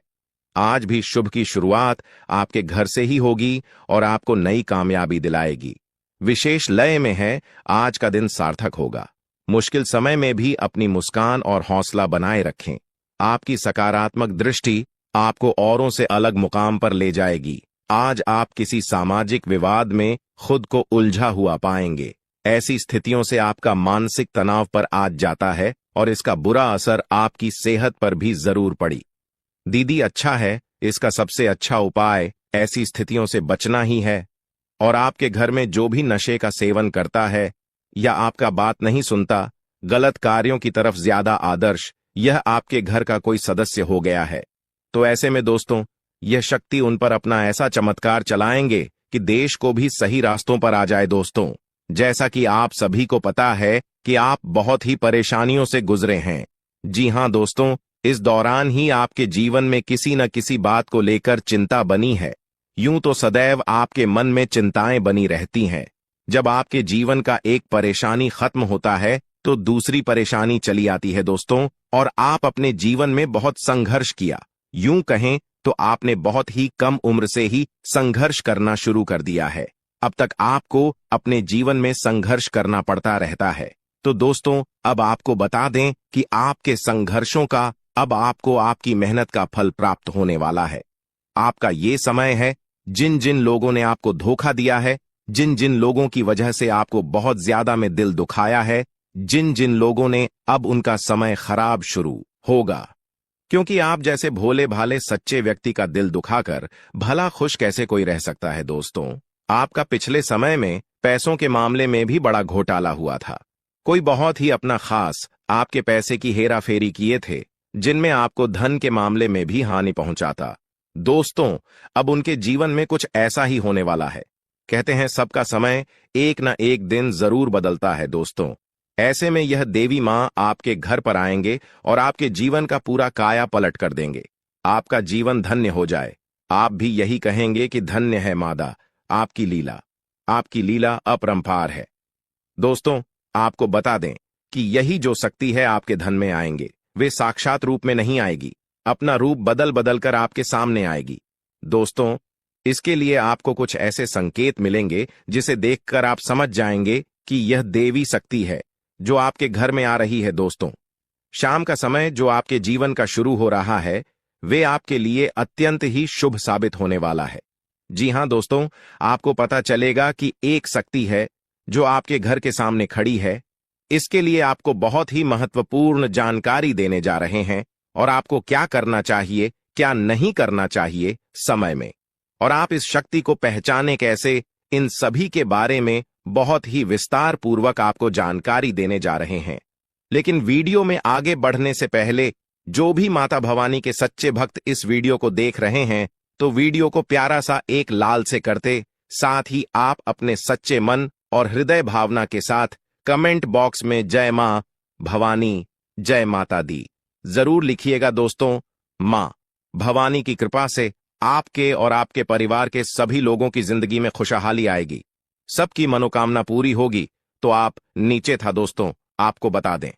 आज भी शुभ की शुरुआत आपके घर से ही होगी और आपको नई कामयाबी दिलाएगी। विशेष लय में है, आज का दिन सार्थक होगा। मुश्किल समय में भी अपनी मुस्कान और हौसला बनाए रखें। आपकी सकारात्मक दृष्टि आपको औरों से अलग मुकाम पर ले जाएगी। आज आप किसी सामाजिक विवाद में खुद को उलझा हुआ पाएंगे। ऐसी स्थितियों से आपका मानसिक तनाव पर आज जाता है और इसका बुरा असर आपकी सेहत पर भी जरूर पड़ी। दीदी, अच्छा है, इसका सबसे अच्छा उपाय ऐसी स्थितियों से बचना ही है। और आपके घर में जो भी नशे का सेवन करता है या आपका बात नहीं सुनता, गलत कार्यों की तरफ ज्यादा आदर्श, यह आपके घर का कोई सदस्य हो गया है। तो ऐसे में दोस्तों, यह शक्ति उन पर अपना ऐसा चमत्कार चलाएंगे कि देश को भी सही रास्तों पर आ जाए। दोस्तों, जैसा कि आप सभी को पता है कि आप बहुत ही परेशानियों से गुजरे हैं। जी हां दोस्तों, इस दौरान ही आपके जीवन में किसी न किसी बात को लेकर चिंता बनी है। यूं तो सदैव आपके मन में चिंताएं बनी रहती हैं। जब आपके जीवन का एक परेशानी खत्म होता है तो दूसरी परेशानी चली आती है दोस्तों, और आप अपने जीवन में बहुत संघर्ष किया। यूं कहें तो आपने बहुत ही कम उम्र से ही संघर्ष करना शुरू कर दिया है। अब तक आपको अपने जीवन में संघर्ष करना पड़ता रहता है। तो दोस्तों, अब आपको बता दें कि आपके संघर्षों का अब आपको आपकी मेहनत का फल प्राप्त होने वाला है। आपका ये समय है। जिन जिन लोगों ने आपको धोखा दिया है, जिन जिन लोगों की वजह से आपको बहुत ज्यादा में दिल दुखाया है, जिन जिन लोगों ने, अब उनका समय खराब शुरू होगा। क्योंकि आप जैसे भोले भाले सच्चे व्यक्ति का दिल दुखाकर भला खुश कैसे कोई रह सकता है दोस्तों। आपका पिछले समय में पैसों के मामले में भी बड़ा घोटाला हुआ था। कोई बहुत ही अपना खास आपके पैसे की हेरा फेरी किए थे, जिनमें आपको धन के मामले में भी हानि पहुंचाता। दोस्तों, अब उनके जीवन में कुछ ऐसा ही होने वाला है। कहते हैं सबका समय एक न एक दिन जरूर बदलता है दोस्तों। ऐसे में यह देवी मां आपके घर पर आएंगे और आपके जीवन का पूरा काया पलट कर देंगे। आपका जीवन धन्य हो जाए। आप भी यही कहेंगे कि धन्य है मादा, आपकी लीला। आपकी लीला अपरंपार है। दोस्तों, आपको बता दें कि यही जो शक्ति है आपके धन में आएंगे, वे साक्षात रूप में नहीं आएगी, अपना रूप बदल बदल कर आपके सामने आएगी। दोस्तों, इसके लिए आपको कुछ ऐसे संकेत मिलेंगे जिसे देखकर आप समझ जाएंगे कि यह देवी शक्ति है जो आपके घर में आ रही है। दोस्तों, शाम का समय जो आपके जीवन का शुरू हो रहा है, वे आपके लिए अत्यंत ही शुभ साबित होने वाला है। जी हां दोस्तों, आपको पता चलेगा कि एक शक्ति है जो आपके घर के सामने खड़ी है। इसके लिए आपको बहुत ही महत्वपूर्ण जानकारी देने जा रहे हैं और आपको क्या करना चाहिए, क्या नहीं करना चाहिए समय में, और आप इस शक्ति को पहचाने कैसे, इन सभी के बारे में बहुत ही विस्तार पूर्वक आपको जानकारी देने जा रहे हैं। लेकिन वीडियो में आगे बढ़ने से पहले जो भी माता भवानी के सच्चे भक्त इस वीडियो को देख रहे हैं, तो वीडियो को प्यारा सा एक लाल से करते, साथ ही आप अपने सच्चे मन और हृदय भावना के साथ कमेंट बॉक्स में जय मां भवानी, जय माता दी जरूर लिखिएगा। दोस्तों, मां भवानी की कृपा से आपके और आपके परिवार के सभी लोगों की जिंदगी में खुशहाली आएगी, सबकी मनोकामना पूरी होगी। तो आप नीचे था दोस्तों, आपको बता दें,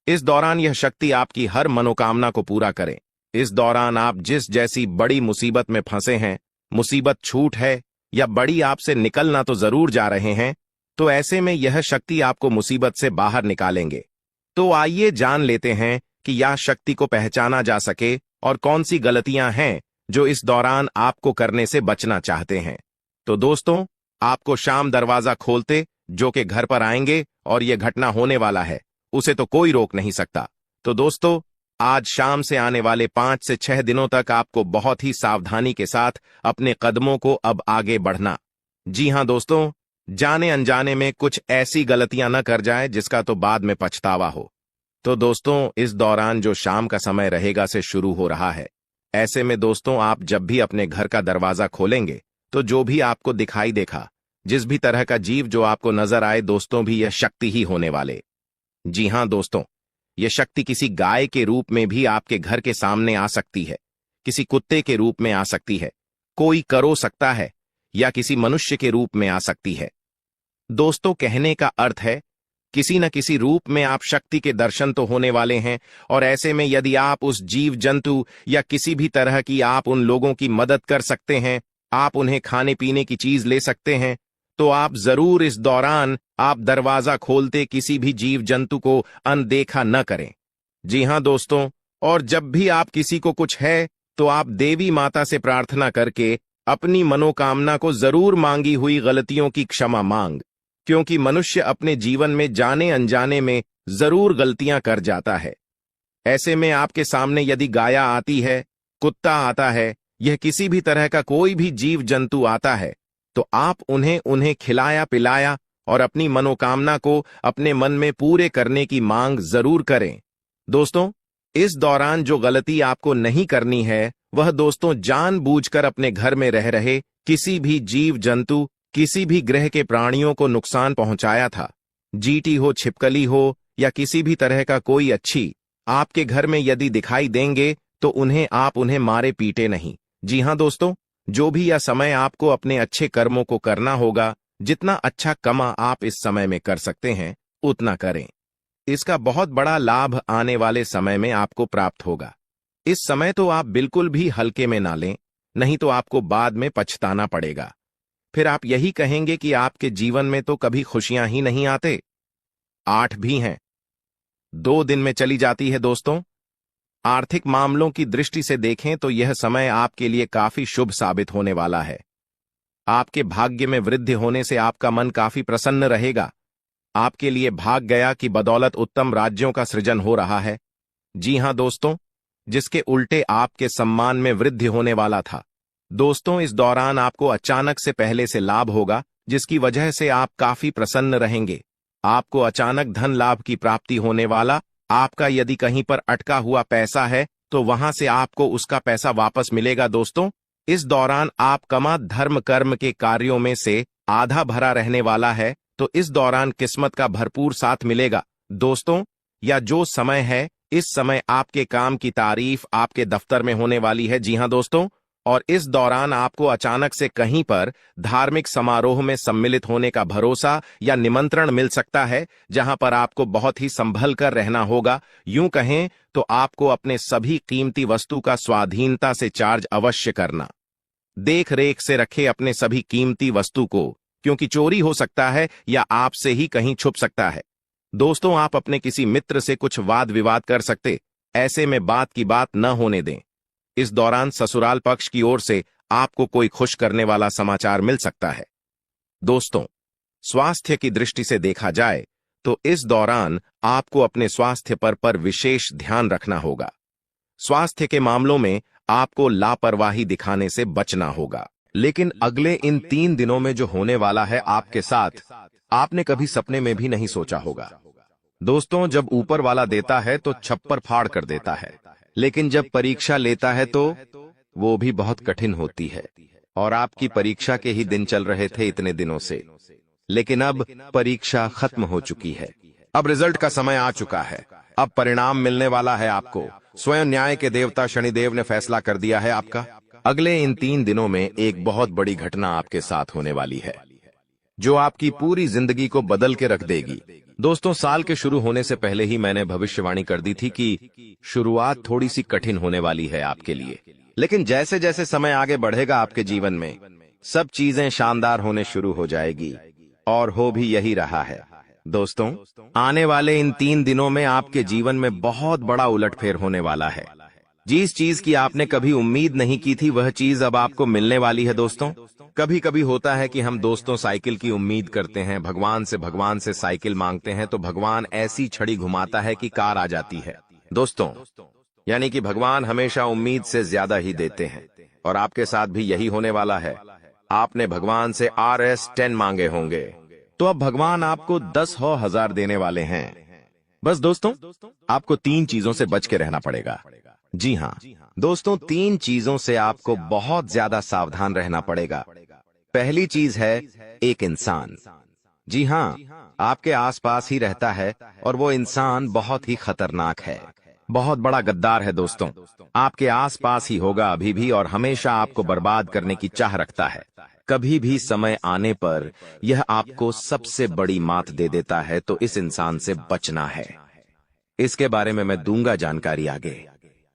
इस दौरान यह शक्ति आपकी हर मनोकामना को पूरा करे। इस दौरान आप जिस जैसी बड़ी मुसीबत में फंसे हैं, मुसीबत छूट है या बड़ी आपसे निकलना तो जरूर जा रहे हैं, तो ऐसे में यह शक्ति आपको मुसीबत से बाहर निकालेंगे। तो आइए जान लेते हैं कि यह शक्ति को पहचाना जा सके और कौन सी गलतियां हैं जो इस दौरान आपको करने से बचना चाहते हैं। तो दोस्तों, आपको शाम दरवाजा खोलते जो कि घर पर आएंगे और यह घटना होने वाला है, उसे तो कोई रोक नहीं सकता। तो दोस्तों, आज शाम से आने वाले 5 से 6 दिनों तक आपको बहुत ही सावधानी के साथ अपने कदमों को अब आगे बढ़ना। जी हां दोस्तों, जाने अनजाने में कुछ ऐसी गलतियां न कर जाए जिसका तो बाद में पछतावा हो। तो दोस्तों, इस दौरान जो शाम का समय रहेगा से शुरू हो रहा है। ऐसे में दोस्तों, आप जब भी अपने घर का दरवाजा खोलेंगे तो जो भी आपको दिखाई देखा, जिस भी तरह का जीव जो आपको नजर आए दोस्तों, भी यह शक्ति ही होने वाले। जी हां दोस्तों, यह शक्ति किसी गाय के रूप में भी आपके घर के सामने आ सकती है, किसी कुत्ते के रूप में आ सकती है, कोई करो सकता है, या किसी मनुष्य के रूप में आ सकती है। दोस्तों, कहने का अर्थ है किसी न किसी रूप में आप शक्ति के दर्शन तो होने वाले हैं। और ऐसे में यदि आप उस जीव जंतु या किसी भी तरह की आप उन लोगों की मदद कर सकते हैं, आप उन्हें खाने पीने की चीज ले सकते हैं, तो आप जरूर इस दौरान आप दरवाजा खोलते किसी भी जीव जंतु को अनदेखा न करें। जी हां दोस्तों, और जब भी आप किसी को कुछ है तो आप देवी माता से प्रार्थना करके अपनी मनोकामना को जरूर मांगी हुई गलतियों की क्षमा मांग, क्योंकि मनुष्य अपने जीवन में जाने अनजाने में जरूर गलतियां कर जाता है। ऐसे में आपके सामने यदि गाया आती है, कुत्ता आता है, यह किसी भी तरह का कोई भी जीव जंतु आता है, तो आप उन्हें खिलाया पिलाया और अपनी मनोकामना को अपने मन में पूरे करने की मांग जरूर करें। दोस्तों, इस दौरान जो गलती आपको नहीं करनी है, वह दोस्तों जानबूझकर अपने घर में रह रहे किसी भी जीव जंतु, किसी भी ग्रह के प्राणियों को नुकसान पहुंचाया था। जीटी हो, छिपकली हो या किसी भी तरह का कोई अच्छी आपके घर में यदि दिखाई देंगे तो उन्हें मारे पीटे नहीं। जी हां दोस्तों, जो भी यह समय आपको अपने अच्छे कर्मों को करना होगा, जितना अच्छा कमा आप इस समय में कर सकते हैं उतना करें। इसका बहुत बड़ा लाभ आने वाले समय में आपको प्राप्त होगा। इस समय तो आप बिल्कुल भी हल्के में ना लें, नहीं तो आपको बाद में पछताना पड़ेगा। फिर आप यही कहेंगे कि आपके जीवन में तो कभी खुशियां ही नहीं आते। 8 भी हैं। 2 दिन में चली जाती है दोस्तों। आर्थिक मामलों की दृष्टि से देखें तो यह समय आपके लिए काफी शुभ साबित होने वाला है। आपके भाग्य में वृद्धि होने से आपका मन काफी प्रसन्न रहेगा। आपके लिए भाग गया कि बदौलत उत्तम राज्यों का सृजन हो रहा है। जी हां दोस्तों, जिसके उल्टे आपके सम्मान में वृद्धि होने वाला था। दोस्तों, इस दौरान आपको अचानक से पहले से लाभ होगा, जिसकी वजह से आप काफी प्रसन्न रहेंगे। आपको अचानक धन लाभ की प्राप्ति होने वाला। आपका यदि कहीं पर अटका हुआ पैसा है तो वहां से आपको उसका पैसा वापस मिलेगा। दोस्तों, इस दौरान आप कमा धर्म कर्म के कार्यों में से आधा भरा रहने वाला है, तो इस दौरान किस्मत का भरपूर साथ मिलेगा। दोस्तों, या जो समय है, इस समय आपके काम की तारीफ आपके दफ्तर में होने वाली है। जी हां दोस्तों, और इस दौरान आपको अचानक से कहीं पर धार्मिक समारोह में सम्मिलित होने का भरोसा या निमंत्रण मिल सकता है, जहां पर आपको बहुत ही संभल कर रहना होगा। यूं कहें तो आपको अपने सभी कीमती वस्तु का स्वाधीनता से चार्ज अवश्य करना। देख रेख से रखे अपने सभी कीमती वस्तु को, क्योंकि चोरी हो सकता है या आपसे ही कहीं छुप सकता है। दोस्तों, आप अपने किसी मित्र से कुछ वाद विवाद कर सकते, ऐसे में बात की बात न होने दें। इस दौरान ससुराल पक्ष की ओर से आपको कोई खुश करने वाला समाचार मिल सकता है। दोस्तों, स्वास्थ्य की दृष्टि से देखा जाए तो इस दौरान आपको अपने स्वास्थ्य पर विशेष ध्यान रखना होगा। स्वास्थ्य के मामलों में आपको लापरवाही दिखाने से बचना होगा। लेकिन अगले इन 3 दिनों में जो होने वाला है आपके साथ, आपने कभी सपने में भी नहीं सोचा होगा। दोस्तों, जब ऊपर वाला देता है तो छप्पर फाड़ कर देता है, लेकिन जब परीक्षा लेता है तो वो भी बहुत कठिन होती है। और आपकी परीक्षा के ही दिन चल रहे थे इतने दिनों से, लेकिन अब परीक्षा खत्म हो चुकी है। अब रिजल्ट का समय आ चुका है। अब परिणाम मिलने वाला है आपको। स्वयं न्याय के देवता शनिदेव ने फैसला कर दिया है आपका। अगले इन 3 दिनों में एक बहुत बड़ी घटना आपके साथ होने वाली है, जो आपकी पूरी जिंदगी को बदल के रख देगी। दोस्तों, साल के शुरू होने से पहले ही मैंने भविष्यवाणी कर दी थी कि शुरुआत थोड़ी सी कठिन होने वाली है आपके लिए, लेकिन जैसे जैसे समय आगे बढ़ेगा आपके जीवन में सब चीजें शानदार होने शुरू हो जाएगी, और हो भी यही रहा है। दोस्तों, आने वाले इन 3 दिनों में आपके जीवन में बहुत बड़ा उलटफेर होने वाला है। जिस चीज की आपने कभी उम्मीद नहीं की थी, वह चीज अब आपको मिलने वाली है। दोस्तों, कभी कभी होता है कि हम दोस्तों साइकिल की उम्मीद करते हैं, भगवान से साइकिल मांगते हैं, तो भगवान ऐसी छड़ी घुमाता है कि कार आ जाती है। दोस्तों, यानी कि भगवान हमेशा उम्मीद से ज्यादा ही देते हैं, और आपके साथ भी यही होने वाला है। आपने भगवान से RS10 मांगे होंगे, तो अब भगवान आपको 10,000 देने वाले हैं। बस दोस्तों, आपको 3 चीजों से बच के रहना पड़ेगा। जी हां दोस्तों, 3 चीजों से आपको बहुत ज्यादा सावधान रहना पड़ेगा। पहली चीज है एक इंसान। जी हां, आपके आसपास ही रहता है, और वो इंसान बहुत ही खतरनाक है, बहुत बड़ा गद्दार है। दोस्तों, आपके आसपास ही होगा अभी भी, और हमेशा आपको बर्बाद करने की चाह रखता है। कभी भी समय आने पर यह आपको सबसे बड़ी मात दे देता है, तो इस इंसान से बचना है। इसके बारे में मैं दूंगा जानकारी आगे।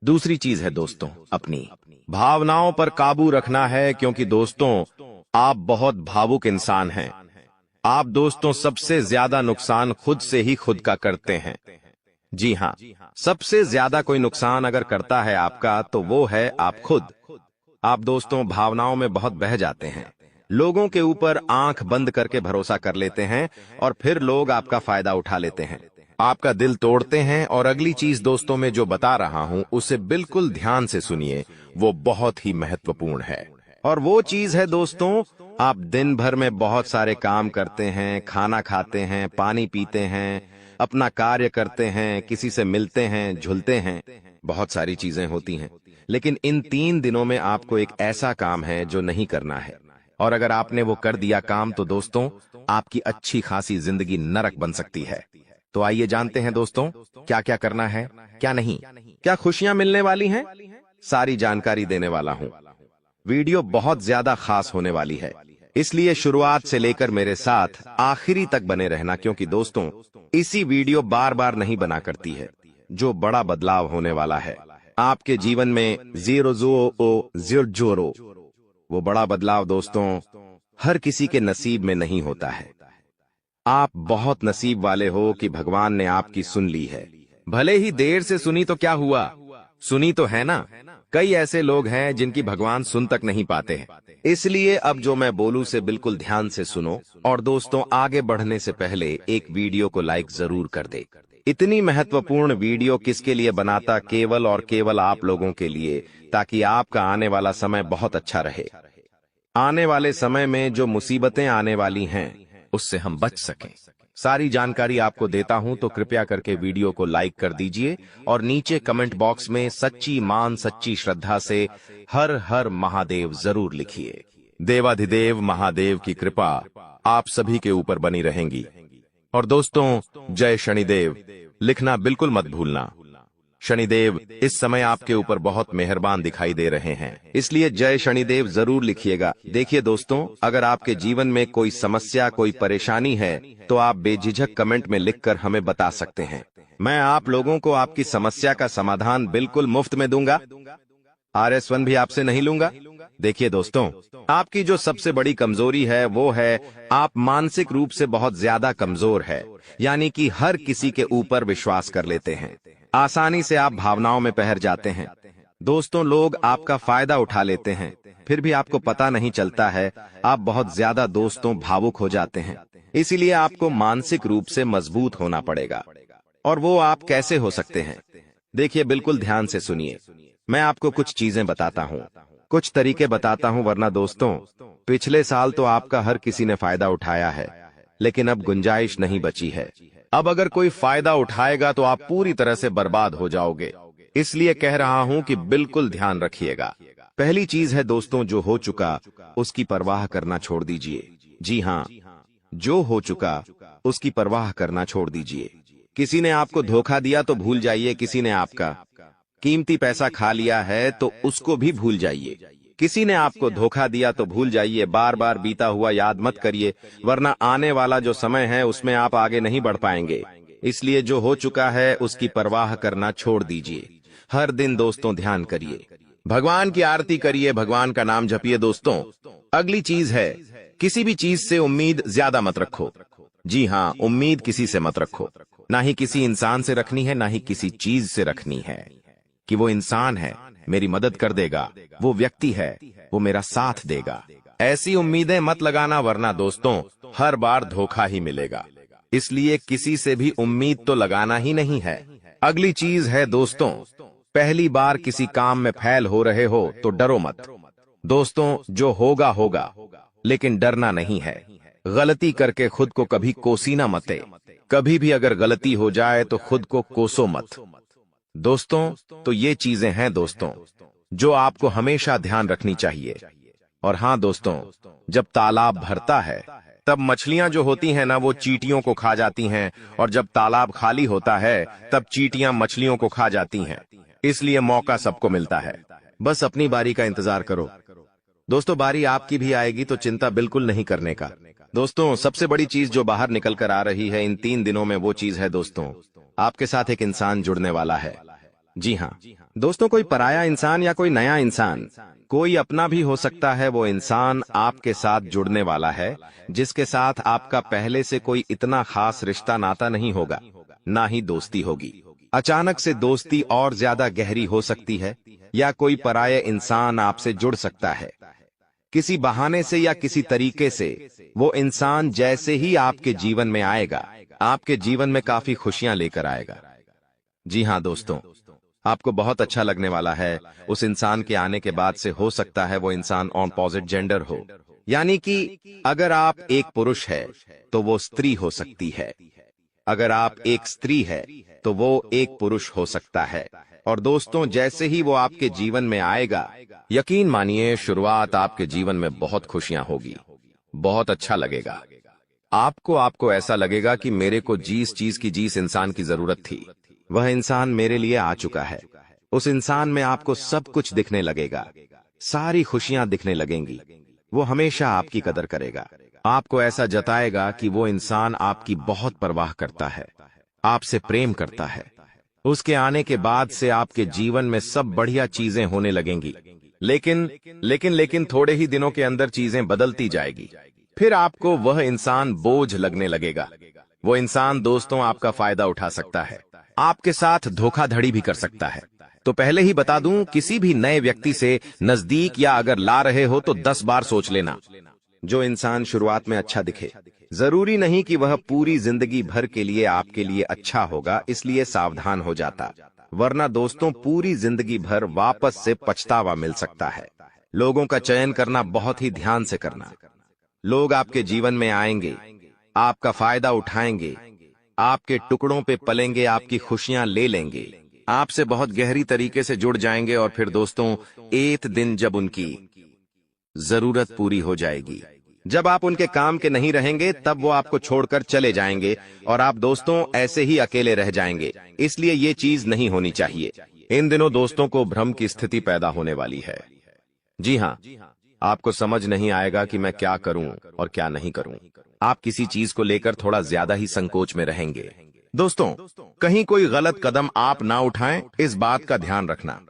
दूसरी चीज है दोस्तों, अपनी भावनाओं पर काबू रखना है, क्योंकि दोस्तों आप बहुत भावुक इंसान हैं। आप दोस्तों सबसे ज्यादा नुकसान खुद से ही खुद का करते हैं। जी हां, सबसे ज्यादा कोई नुकसान अगर करता है आपका, तो वो है आप खुद। आप दोस्तों भावनाओं में बहुत बह जाते हैं, लोगों के ऊपर आंख बंद करके भरोसा कर लेते हैं, और फिर लोग आपका फायदा उठा लेते हैं, आपका दिल तोड़ते हैं। और अगली चीज दोस्तों मैं जो बता रहा हूं उसे बिल्कुल ध्यान से सुनिए, वो बहुत ही महत्वपूर्ण है। और वो चीज है दोस्तों, आप दिन भर में बहुत सारे काम करते हैं, खाना खाते हैं, पानी पीते हैं, अपना कार्य करते हैं, किसी से मिलते हैं, झुलते हैं, बहुत सारी चीजें होती हैं, लेकिन इन 3 दिनों में आपको एक ऐसा काम है जो नहीं करना है। और अगर आपने वो कर दिया काम, तो दोस्तों आपकी अच्छी खासी जिंदगी नरक बन सकती है। तो आइए जानते हैं दोस्तों, क्या क्या करना है, क्या नहीं, क्या खुशियां मिलने वाली हैं, सारी जानकारी देने वाला हूं। वीडियो बहुत ज्यादा खास होने वाली है, इसलिए शुरुआत से लेकर मेरे साथ आखिरी तक बने रहना, क्योंकि दोस्तों इसी वीडियो बार बार नहीं बना करती है। जो बड़ा बदलाव होने वाला है आपके जीवन में, 0 वो बड़ा बदलाव दोस्तों हर किसी के नसीब में नहीं होता है। आप बहुत नसीब वाले हो कि भगवान ने आपकी सुन ली है। भले ही देर से सुनी तो क्या हुआ, सुनी तो है ना। कई ऐसे लोग हैं जिनकी भगवान सुन तक नहीं पाते हैं। इसलिए अब जो मैं बोलूं से बिल्कुल ध्यान से सुनो। और दोस्तों, आगे बढ़ने से पहले एक वीडियो को लाइक जरूर कर दे। इतनी महत्वपूर्ण वीडियो किसके लिए बनाता, केवल और केवल आप लोगों के लिए, ताकि आपका आने वाला समय बहुत अच्छा रहे। आने वाले समय में जो मुसीबतें आने वाली हैं उससे हम बच सकें। सारी जानकारी आपको देता हूं, तो कृपया करके वीडियो को लाइक कर दीजिए और नीचे कमेंट बॉक्स में सच्ची मान सच्ची श्रद्धा से हर हर महादेव जरूर लिखिए। देवाधिदेव महादेव की कृपा आप सभी के ऊपर बनी रहेंगी। और दोस्तों, जय शनिदेव लिखना बिल्कुल मत भूलना। शनिदेव इस समय आपके ऊपर बहुत मेहरबान दिखाई दे रहे हैं, इसलिए जय शनिदेव जरूर लिखिएगा। देखिए दोस्तों, अगर आपके जीवन में कोई समस्या, कोई परेशानी है, तो आप बेझिझक कमेंट में लिखकर हमें बता सकते हैं। मैं आप लोगों को आपकी समस्या का समाधान बिल्कुल मुफ्त में दूंगा। RS1 भी आपसे नहीं लूंगा। देखिए दोस्तों, आपकी जो सबसे बड़ी कमजोरी है वो है आप मानसिक रूप से बहुत ज्यादा कमजोर है, यानी कि हर किसी के ऊपर विश्वास कर लेते हैं। आसानी से आप भावनाओं में बहर जाते हैं। दोस्तों, लोग आपका फायदा उठा लेते हैं, फिर भी आपको पता नहीं चलता है। आप बहुत ज्यादा दोस्तों भावुक हो जाते हैं। इसीलिए आपको मानसिक रूप से मजबूत होना पड़ेगा। और वो आप कैसे हो सकते हैं? देखिए, बिल्कुल ध्यान से सुनिए। मैं आपको कुछ चीजें बताता हूँ, कुछ तरीके बताता हूँ, वरना दोस्तों, पिछले साल तो आपका हर किसी ने फायदा उठाया है, लेकिन अब गुंजाइश नहीं बची है। अब अगर कोई फायदा उठाएगा तो आप पूरी तरह से बर्बाद हो जाओगे। इसलिए कह रहा हूं कि बिल्कुल ध्यान रखिएगा। पहली चीज है दोस्तों, जो हो चुका उसकी परवाह करना छोड़ दीजिए। जी हाँ, जो हो चुका उसकी परवाह करना छोड़ दीजिए। किसी ने आपको धोखा दिया तो भूल जाइए। किसी ने आपका कीमती पैसा खा लिया है तो उसको भी भूल जाइए। किसी ने आपको धोखा दिया तो भूल जाइए। बार बार बीता हुआ याद मत करिए, वरना आने वाला जो समय है उसमें आप आगे नहीं बढ़ पाएंगे। इसलिए जो हो चुका है उसकी परवाह करना छोड़ दीजिए। हर दिन दोस्तों ध्यान करिए, भगवान की आरती करिए, भगवान का नाम जपिए। दोस्तों, अगली चीज है, किसी भी चीज से उम्मीद ज्यादा मत रखो। जी हाँ, उम्मीद किसी से मत रखो। ना ही किसी इंसान से रखनी है, ना ही किसी चीज से रखनी है कि वो इंसान है, मेरी मदद कर देगा, वो व्यक्ति है, वो मेरा साथ देगा। ऐसी उम्मीदें मत लगाना, वरना दोस्तों हर बार धोखा ही मिलेगा। इसलिए किसी से भी उम्मीद तो लगाना ही नहीं है। अगली चीज है दोस्तों, पहली बार किसी काम में फेल हो रहे हो तो डरो मत। दोस्तों, जो होगा होगा, लेकिन डरना नहीं है। गलती करके खुद को कभी कोसीना मत। कभी भी अगर गलती हो जाए तो खुद को कोसो मत। दोस्तों, तो ये चीजें हैं दोस्तों जो आपको हमेशा ध्यान रखनी चाहिए। और हाँ दोस्तों, जब तालाब भरता है तब मछलियां जो होती हैं ना, वो चींटियों को खा जाती हैं, और जब तालाब खाली होता है तब चींटियां मछलियों को खा जाती हैं। इसलिए मौका सबको मिलता है, बस अपनी बारी का इंतजार करो। दोस्तों, बारी आपकी भी आएगी, तो चिंता बिल्कुल नहीं करने का। दोस्तों, सबसे बड़ी चीज जो बाहर निकल कर आ रही है इन 3 दिनों में, वो चीज है दोस्तों, आपके साथ एक इंसान जुड़ने वाला है। जी हाँ दोस्तों, कोई पराया इंसान या कोई नया इंसान, कोई अपना भी हो सकता है। वो इंसान आपके साथ जुड़ने वाला है, जिसके साथ आपका पहले से कोई इतना खास रिश्ता नाता नहीं होगा, ना ही दोस्ती होगी। अचानक से दोस्ती और ज्यादा गहरी हो सकती है, या कोई पराया इंसान आपसे जुड़ सकता है। किसी बहाने से या किसी तरीके से वो इंसान जैसे ही आपके जीवन में आएगा, आपके जीवन में काफी खुशियां लेकर आएगा। जी हाँ दोस्तों, आपको बहुत अच्छा लगने वाला है। उस इंसान के आने के बाद से हो सकता है वो इंसान ऑपोजिट जेंडर हो, यानी कि अगर आप एक पुरुष है तो वो स्त्री हो सकती है, अगर आप एक स्त्री है तो वो एक पुरुष हो सकता है। और दोस्तों, जैसे ही वो आपके जीवन में आएगा, यकीन मानिए शुरुआत आपके जीवन में बहुत खुशियां होगी, बहुत अच्छा लगेगा। आपको ऐसा लगेगा कि मेरे को जिस इंसान की जरूरत थी, वह इंसान मेरे लिए आ चुका है। उस इंसान में आपको सब कुछ दिखने लगेगा, सारी खुशियां दिखने लगेंगी। वो हमेशा आपकी कदर करेगा, आपको ऐसा जताएगा कि वो इंसान आपकी बहुत परवाह करता है, आपसे प्रेम करता है। उसके आने के बाद से आपके जीवन में सब बढ़िया चीजें होने लगेंगी, लेकिन थोड़े ही दिनों के अंदर चीजें बदलती जाएगी। फिर आपको वह इंसान बोझ लगने लगेगा। वो इंसान दोस्तों आपका फायदा उठा सकता है, आपके साथ धोखाधड़ी भी कर सकता है। तो पहले ही बता दूं, किसी भी नए व्यक्ति से नजदीक या अगर ला रहे हो तो 10 बार सोच लेना। जो इंसान शुरुआत में अच्छा दिखे, जरूरी नहीं कि वह पूरी जिंदगी भर के लिए आपके लिए अच्छा होगा, इसलिए सावधान हो जाता, वरना दोस्तों पूरी जिंदगी भर वापस से पछतावा मिल सकता है। लोगों का चयन करना बहुत ही ध्यान से करना। लोग आपके जीवन में आएंगे, आपका फायदा उठाएंगे, आपके टुकड़ों पे पलेंगे, आपकी खुशियां ले लेंगे, आपसे बहुत गहरी तरीके से जुड़ जाएंगे और फिर दोस्तों एक दिन जब उनकी जरूरत पूरी हो जाएगी, जब आप उनके काम के नहीं रहेंगे, तब वो आपको छोड़कर चले जाएंगे और आप दोस्तों ऐसे ही अकेले रह जाएंगे। इसलिए ये चीज नहीं होनी चाहिए। इन दिनों दोस्तों को भ्रम की स्थिति पैदा होने वाली है। जी हाँ, आपको समझ नहीं आएगा कि मैं क्या करूं और क्या नहीं करूं। आप किसी चीज को लेकर थोड़ा ज्यादा ही संकोच में रहेंगे। दोस्तों, कहीं कोई गलत कदम आप ना उठाएं, इस बात का ध्यान रखना।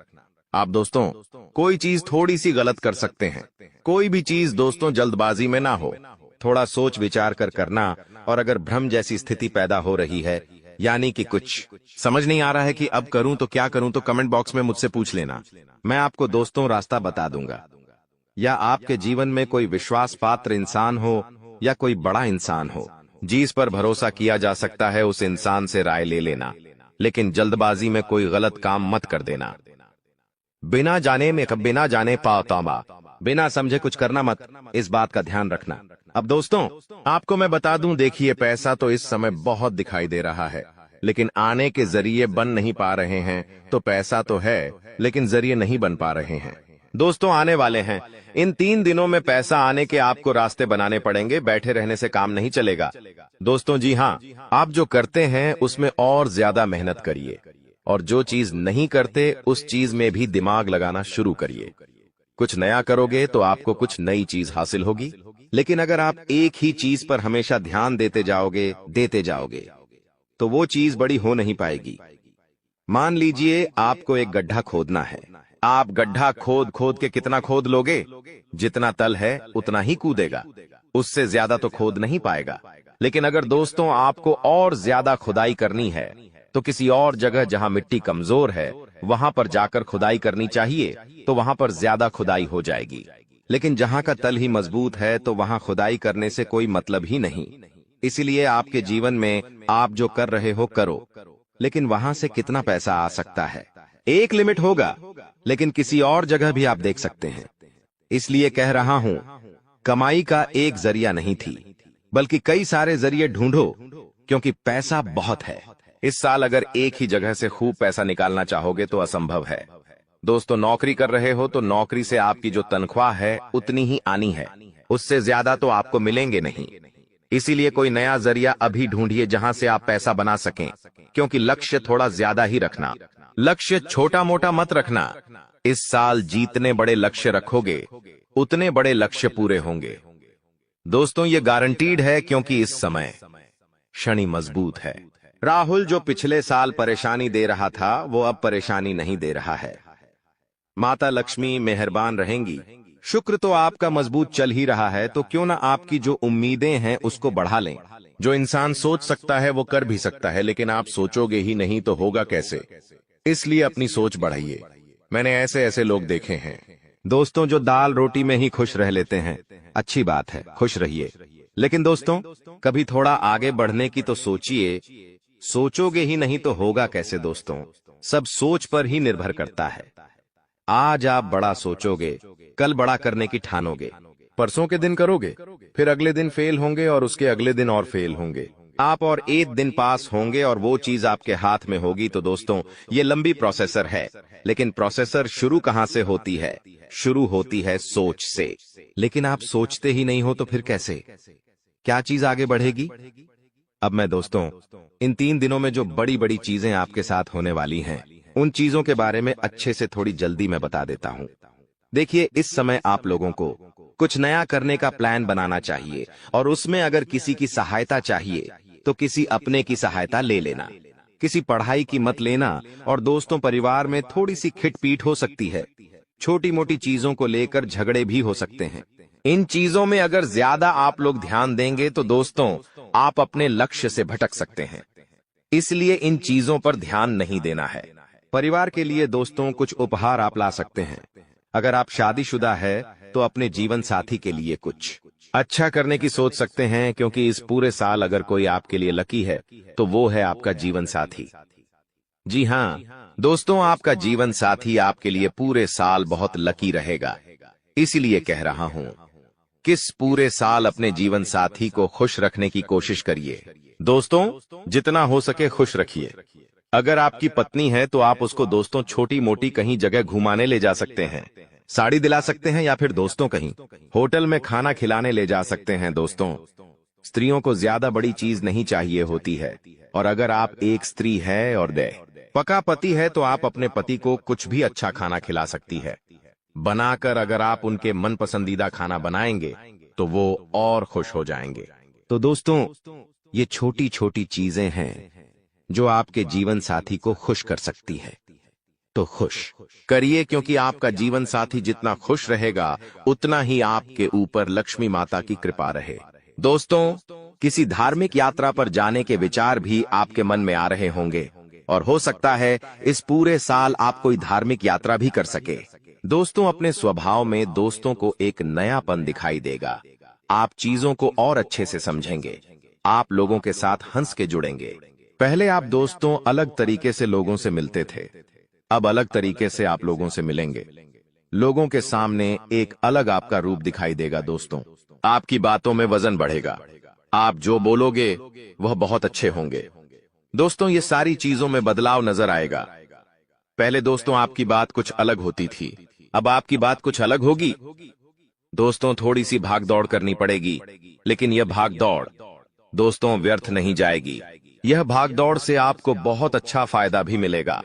आप दोस्तों कोई चीज थोड़ी सी गलत कर सकते हैं। कोई भी चीज दोस्तों जल्दबाजी में ना हो, थोड़ा सोच विचार कर करना। और अगर भ्रम जैसी स्थिति पैदा हो रही है, यानी कि कुछ समझ नहीं आ रहा है कि अब करूं तो क्या करूं, तो कमेंट बॉक्स में मुझसे पूछ लेना। मैं आपको दोस्तों रास्ता बता दूंगा। या आपके जीवन में कोई विश्वास पात्र इंसान हो या कोई बड़ा इंसान हो जिस पर भरोसा किया जा सकता है, उस इंसान से राय ले लेना, लेकिन जल्दबाजी में कोई गलत काम मत कर देना। बिना जाने पातामा, बिना समझे कुछ करना मत, इस बात का ध्यान रखना। अब दोस्तों आपको मैं बता दूं, देखिए पैसा तो इस समय बहुत दिखाई दे रहा है, लेकिन आने के जरिए बन नहीं पा रहे हैं। तो पैसा तो है लेकिन जरिए नहीं बन पा रहे हैं। दोस्तों आने वाले हैं, इन 3 दिनों में पैसा आने के आपको रास्ते बनाने पड़ेंगे। बैठे रहने से काम नहीं चलेगा दोस्तों। जी हाँ, आप जो करते हैं उसमें और ज्यादा मेहनत करिए, और जो चीज नहीं करते उस चीज में भी दिमाग लगाना शुरू करिए। कुछ नया करोगे तो आपको कुछ नई चीज हासिल होगी, लेकिन अगर आप एक ही चीज पर हमेशा ध्यान देते जाओगे तो वो चीज बड़ी हो नहीं पाएगी। मान लीजिए आपको एक गड्ढा खोदना है। आप गड्ढा खोद खोद के कितना खोद लोगे? जितना तल है उतना ही कूदेगा, उससे ज्यादा तो खोद नहीं पाएगा। लेकिन अगर दोस्तों आपको और ज्यादा खुदाई करनी है तो किसी और जगह जहां मिट्टी कमजोर है वहां पर जाकर खुदाई करनी चाहिए, तो वहां पर ज्यादा खुदाई हो जाएगी। लेकिन जहां का तल ही मजबूत है तो वहां खुदाई करने से कोई मतलब ही नहीं। इसलिए आपके जीवन में आप जो कर रहे हो करो, लेकिन वहां से कितना पैसा आ सकता है, एक लिमिट होगा, लेकिन किसी और जगह भी आप देख सकते हैं। इसलिए कह रहा हूं, कमाई का एक जरिया नहीं थी, बल्कि कई सारे जरिए ढूंढो, क्योंकि पैसा बहुत है। इस साल अगर एक ही जगह से खूब पैसा निकालना चाहोगे तो असंभव है। दोस्तों नौकरी कर रहे हो तो नौकरी से आपकी जो तनख्वाह है उतनी ही आनी है, उससे ज्यादा तो आपको मिलेंगे नहीं। इसीलिए कोई नया जरिया अभी ढूंढिए जहां से आप पैसा बना सकें, क्योंकि लक्ष्य थोड़ा ज्यादा ही रखना, लक्ष्य छोटा मोटा मत रखना। इस साल जितने बड़े लक्ष्य रखोगे उतने बड़े लक्ष्य पूरे होंगे। दोस्तों ये गारंटीड है, क्योंकि इस समय शनि मजबूत है। राहुल जो पिछले साल परेशानी दे रहा था वो अब परेशानी नहीं दे रहा है। माता लक्ष्मी मेहरबान रहेंगी। शुक्र तो आपका मजबूत चल ही रहा है, तो क्यों ना आपकी जो उम्मीदें हैं उसको बढ़ा लें। जो इंसान सोच सकता है वो कर भी सकता है, लेकिन आप सोचोगे ही नहीं तो होगा कैसे? इसलिए अपनी सोच बढ़ाइए। मैंने ऐसे ऐसे लोग देखे हैं दोस्तों जो दाल रोटी में ही खुश रह लेते हैं। अच्छी बात है, खुश रहिए, लेकिन दोस्तों कभी थोड़ा आगे बढ़ने की तो सोचिए। सोचोगे ही नहीं तो होगा कैसे? दोस्तों सब सोच पर ही निर्भर करता है। आज आप बड़ा सोचोगे, कल बड़ा करने की ठानोगे। परसों के दिन करोगे, फिर अगले दिन फेल होंगे और उसके अगले दिन और फेल होंगे। आप और एक दिन पास होंगे और वो चीज आपके हाथ में होगी। तो दोस्तों ये लंबी प्रोसेसर है, लेकिन प्रोसेसर शुरू कहां से होती है? शुरू होती है सोच से। लेकिन आप सोचते ही नहीं हो तो फिर कैसे, क्या चीज आगे बढ़ेगी? अब मैं दोस्तों इन 3 दिनों में जो बड़ी बड़ी चीजें आपके साथ होने वाली हैं, उन चीजों के बारे में अच्छे से थोड़ी जल्दी मैं बता देता हूं। देखिए इस समय आप लोगों को कुछ नया करने का प्लान बनाना चाहिए, और उसमें अगर किसी की सहायता चाहिए तो किसी अपने की सहायता ले लेना। किसी पढ़ाई की मत लेना। और दोस्तों परिवार में थोड़ी सी खिटपीट हो सकती है, छोटी मोटी चीजों को लेकर झगड़े भी हो सकते हैं। इन चीजों में अगर ज्यादा आप लोग ध्यान देंगे तो दोस्तों आप अपने लक्ष्य से भटक सकते हैं। इसलिए इन चीजों पर ध्यान नहीं देना है। परिवार के लिए दोस्तों कुछ उपहार आप ला सकते हैं। अगर आप शादीशुदा है तो अपने जीवन साथी के लिए कुछ अच्छा करने की सोच सकते हैं, क्योंकि इस पूरे साल अगर कोई आपके लिए लकी है तो वो है आपका जीवन साथी। जी हाँ दोस्तों, आपका जीवन साथी आपके लिए पूरे साल बहुत लकी रहेगा। इसीलिए कह रहा हूं, किस पूरे साल अपने जीवन साथी को खुश रखने की कोशिश करिए। दोस्तों जितना हो सके खुश रखिए। अगर आपकी पत्नी है तो आप उसको दोस्तों छोटी मोटी कहीं जगह घुमाने ले जा सकते हैं, साड़ी दिला सकते हैं, या फिर दोस्तों कहीं होटल में खाना खिलाने ले जा सकते हैं। दोस्तों स्त्रियों को ज्यादा बड़ी चीज नहीं चाहिए होती है, और अगर आप एक स्त्री है और पका पति है तो आप अपने पति को कुछ भी अच्छा खाना खिला सकती है बनाकर। अगर आप उनके मन पसंदीदा खाना बनाएंगे तो वो और खुश हो जाएंगे। तो दोस्तों ये छोटी छोटी चीजें हैं जो आपके जीवन साथी को खुश कर सकती है। तो खुश करिए, क्योंकि आपका जीवन साथी जितना खुश रहेगा उतना ही आपके ऊपर लक्ष्मी माता की कृपा रहे। दोस्तों किसी धार्मिक यात्रा पर जाने के विचार भी आपके मन में आ रहे होंगे, और हो सकता है इस पूरे साल आप कोई धार्मिक यात्रा भी कर सके। दोस्तों अपने स्वभाव में दोस्तों को एक नयापन दिखाई देगा। आप चीजों को और अच्छे से समझेंगे, आप लोगों के साथ हंस के जुड़ेंगे। पहले आप दोस्तों अलग तरीके से लोगों से मिलते थे, अब अलग तरीके से आप लोगों से मिलेंगे। लोगों के सामने एक अलग आपका रूप दिखाई देगा। दोस्तों आपकी बातों में वजन बढ़ेगा, आप जो बोलोगे वह बहुत अच्छे होंगे। दोस्तों ये सारी चीजों में बदलाव नजर आएगा। पहले दोस्तों आपकी बात कुछ अलग होती थी, अब आपकी बात कुछ अलग होगी। दोस्तों थोड़ी सी भाग दौड़ करनी पड़ेगी, लेकिन यह भाग दौड़ दोस्तों व्यर्थ नहीं जाएगी। यह भाग दौड़ से आपको बहुत अच्छा फायदा भी मिलेगा।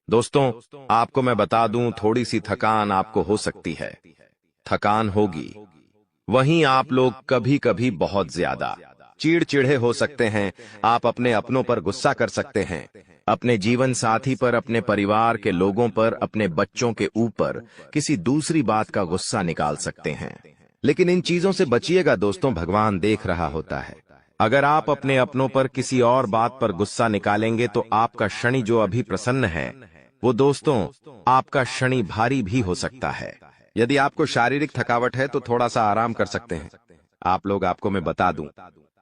दोस्तों आपको मैं बता दूं, थोड़ी सी थकान आपको हो सकती है, थकान होगी। वहीं आप लोग कभी कभी बहुत ज्यादा चिड़चिड़े हो सकते हैं। आप अपने अपनों पर गुस्सा कर सकते हैं, अपने जीवन साथी पर, अपने परिवार के लोगों पर, अपने बच्चों के ऊपर किसी दूसरी बात का गुस्सा निकाल सकते हैं। लेकिन इन चीजों से बचिएगा दोस्तों, भगवान देख रहा होता है। अगर आप अपने अपनों पर किसी और बात पर गुस्सा निकालेंगे तो आपका शनि जो अभी प्रसन्न है वो दोस्तों आपका शनि भारी भी हो सकता है। यदि आपको शारीरिक थकावट है तो थोड़ा सा आराम कर सकते हैं। आप लोग आपको मैं बता दूं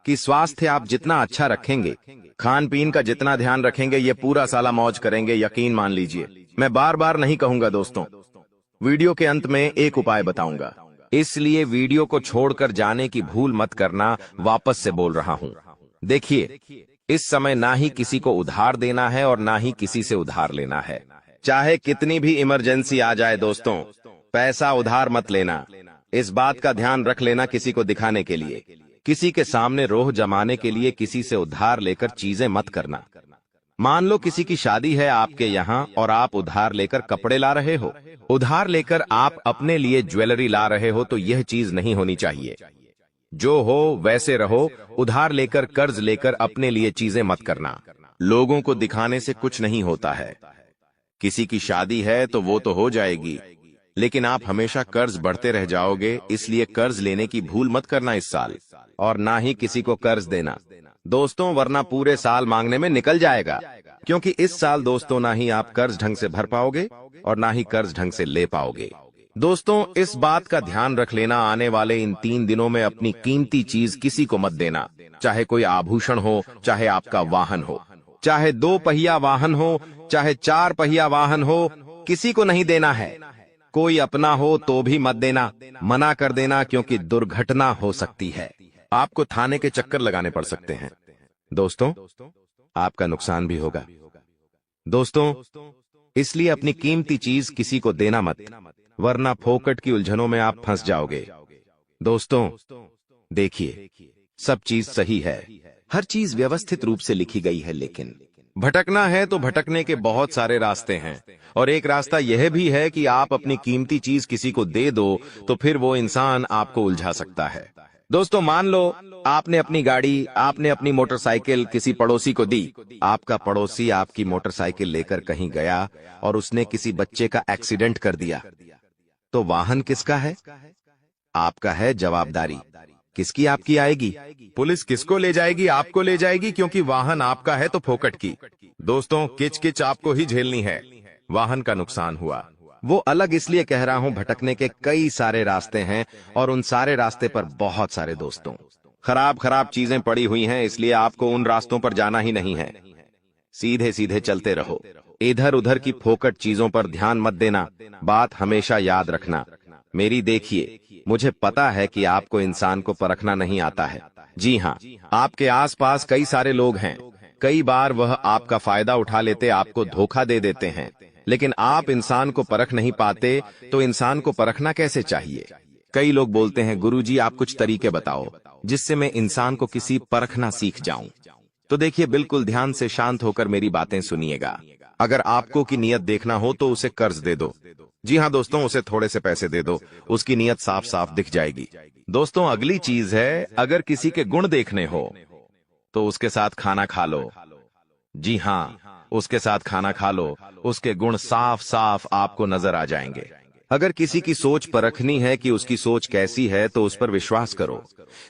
कि स्वास्थ्य आप जितना अच्छा रखेंगे, खान पीन का जितना ध्यान रखेंगे, ये पूरा साला मौज करेंगे, यकीन मान लीजिए। मैं बार बार नहीं कहूंगा दोस्तों, वीडियो के अंत में एक उपाय बताऊंगा, इसलिए वीडियो को छोड़कर जाने की भूल मत करना। वापस से बोल रहा हूं, देखिए इस समय ना ही किसी को उधार देना है और ना ही किसी से उधार लेना है। चाहे कितनी भी इमरजेंसी आ जाए दोस्तों, पैसा उधार मत लेना। इस बात का ध्यान रख लेना, किसी को दिखाने के लिए, किसी के सामने रोह जमाने के लिए किसी से उधार लेकर चीजें मत करना। मान लो किसी की शादी है आपके यहाँ और आप उधार लेकर कपड़े ला रहे हो, उधार लेकर आप अपने लिए ज्वेलरी ला रहे हो, तो यह चीज नहीं होनी चाहिए। जो हो वैसे रहो, उधार लेकर कर्ज लेकर अपने लिए चीजें मत करना। लोगों को दिखाने से कुछ नहीं होता है। किसी की शादी है तो वो तो हो जाएगी, लेकिन आप हमेशा कर्ज बढ़ते रह जाओगे। इसलिए कर्ज लेने की भूल मत करना इस साल, और ना ही किसी को कर्ज देना दोस्तों, वरना पूरे साल मांगने में निकल जाएगा। क्योंकि इस साल दोस्तों ना ही आप कर्ज ढंग से भर पाओगे और ना ही कर्ज ढंग से ले पाओगे। दोस्तों इस बात का ध्यान रख लेना, आने वाले इन 3 दिनों में अपनी कीमती चीज किसी को मत देना। चाहे कोई आभूषण हो, चाहे आपका वाहन हो, चाहे 2 पहिया वाहन हो, चाहे 4 पहिया वाहन हो, किसी को नहीं देना है। कोई अपना हो तो भी मत देना, मना कर देना, क्योंकि दुर्घटना हो सकती है। आपको थाने के चक्कर लगाने पड़ सकते हैं। दोस्तों आपका नुकसान भी होगा। दोस्तों इसलिए अपनी कीमती चीज किसी को देना मत, वरना फोकट की उलझनों में आप फंस जाओगे। दोस्तों देखिए सब चीज सही है, हर चीज व्यवस्थित रूप से लिखी गई है, लेकिन भटकना है तो भटकने के बहुत सारे रास्ते हैं। और एक रास्ता यह भी है कि आप अपनी कीमती चीज किसी को दे दो तो फिर वो इंसान आपको उलझा सकता है। दोस्तों मान लो आपने अपनी गाड़ी, आपने अपनी मोटरसाइकिल किसी पड़ोसी को दी। आपका पड़ोसी आपकी मोटरसाइकिल लेकर कहीं गया और उसने किसी बच्चे का एक्सीडेंट कर दिया, तो वाहन किसका है? आपका है जवाबदारी। किसकी आपकी आएगी? पुलिस किसको ले जाएगी? आपको ले जाएगी, क्योंकि वाहन आपका है तो फोकट की। दोस्तों, किच किच आपको ही झेलनी है। वाहन का नुकसान हुआ, वो अलग इसलिए कह रहा हूं, भटकने के कई सारे रास्ते हैं और उन सारे रास्ते पर बहुत सारे दोस्तों खराब खराब चीजें पड़ी हुई हैं, इसलिए आपको उन रास्तों पर जाना ही नहीं है। सीधे सीधे चलते रहो। इधर उधर की फोकट चीजों पर ध्यान मत देना। बात हमेशा याद रखना मेरी। देखिए, मुझे पता है कि आपको इंसान को परखना नहीं आता है। जी हाँ, आपके आसपास कई सारे लोग हैं। कई बार वह आपका फायदा उठा लेते, आपको धोखा दे देते हैं, लेकिन आप इंसान को परख नहीं पाते, तो इंसान को परखना कैसे चाहिए? कई लोग बोलते हैं, गुरुजी आप कुछ तरीके बताओ जिससे मैं इंसान को किसी परखना सीख जाऊं। तो देखिए, बिल्कुल ध्यान से शांत होकर मेरी बातें सुनिएगा। अगर आपको की नियत देखना हो तो उसे कर्ज दे दो। जी हाँ दोस्तों, उसे थोड़े से पैसे दे दो, उसकी नियत साफ साफ दिख जाएगी। दोस्तों, अगली चीज है, अगर किसी के गुण देखने हो तो उसके साथ खाना खा लो। जी हाँ, उसके साथ खाना खा लो, उसके गुण साफ साफ आपको नजर आ जाएंगे। अगर किसी की सोच परखनी है कि उसकी सोच कैसी है, तो उस पर विश्वास करो।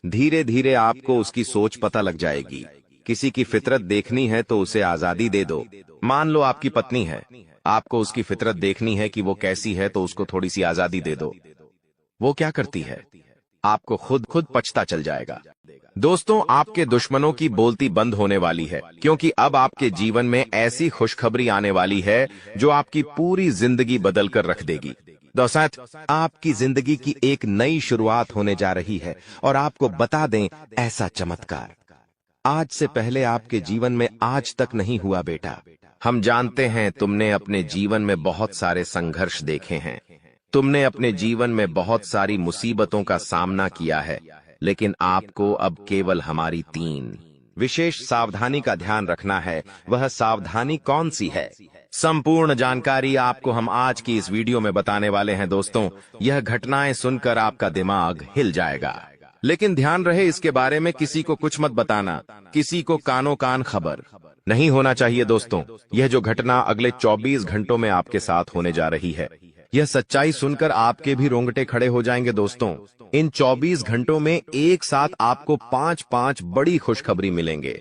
धीरे धीरे आपको उसकी सोच पता लग जाएगी। किसी की फितरत देखनी है तो उसे आजादी दे दो। मान लो आपकी पत्नी है, आपको उसकी फितरत देखनी है कि वो कैसी है, तो उसको थोड़ी सी आजादी दे दो। वो क्या करती है, आपको खुद खुद पछता चल जाएगा। दोस्तों, आपके दुश्मनों की बोलती बंद होने वाली है, क्योंकि अब आपके जीवन में ऐसी खुशखबरी आने वाली है जो आपकी पूरी जिंदगी बदल कर रख देगी। दोस्तों, आपकी जिंदगी की एक नई शुरुआत होने जा रही है, और आपको बता दें, ऐसा चमत्कार आज से पहले आपके जीवन में आज तक नहीं हुआ बेटा। हम जानते हैं तुमने अपने जीवन में बहुत सारे संघर्ष देखे हैं, तुमने अपने जीवन में बहुत सारी मुसीबतों का सामना किया है, लेकिन आपको अब केवल हमारी 3 विशेष सावधानी का ध्यान रखना है। वह सावधानी कौन सी है? संपूर्ण जानकारी आपको हम आज की इस वीडियो में बताने वाले हैं। दोस्तों, यह घटनाएं सुनकर आपका दिमाग हिल जाएगा, लेकिन ध्यान रहे, इसके बारे में किसी को कुछ मत बताना, किसी को कानो कान खबर नहीं होना चाहिए। दोस्तों, यह जो घटना अगले 24 घंटों में आपके साथ होने जा रही है, यह सच्चाई सुनकर आपके भी रोंगटे खड़े हो जाएंगे। दोस्तों, इन 24 घंटों में एक साथ आपको 5 बड़ी खुशखबरी मिलेंगे,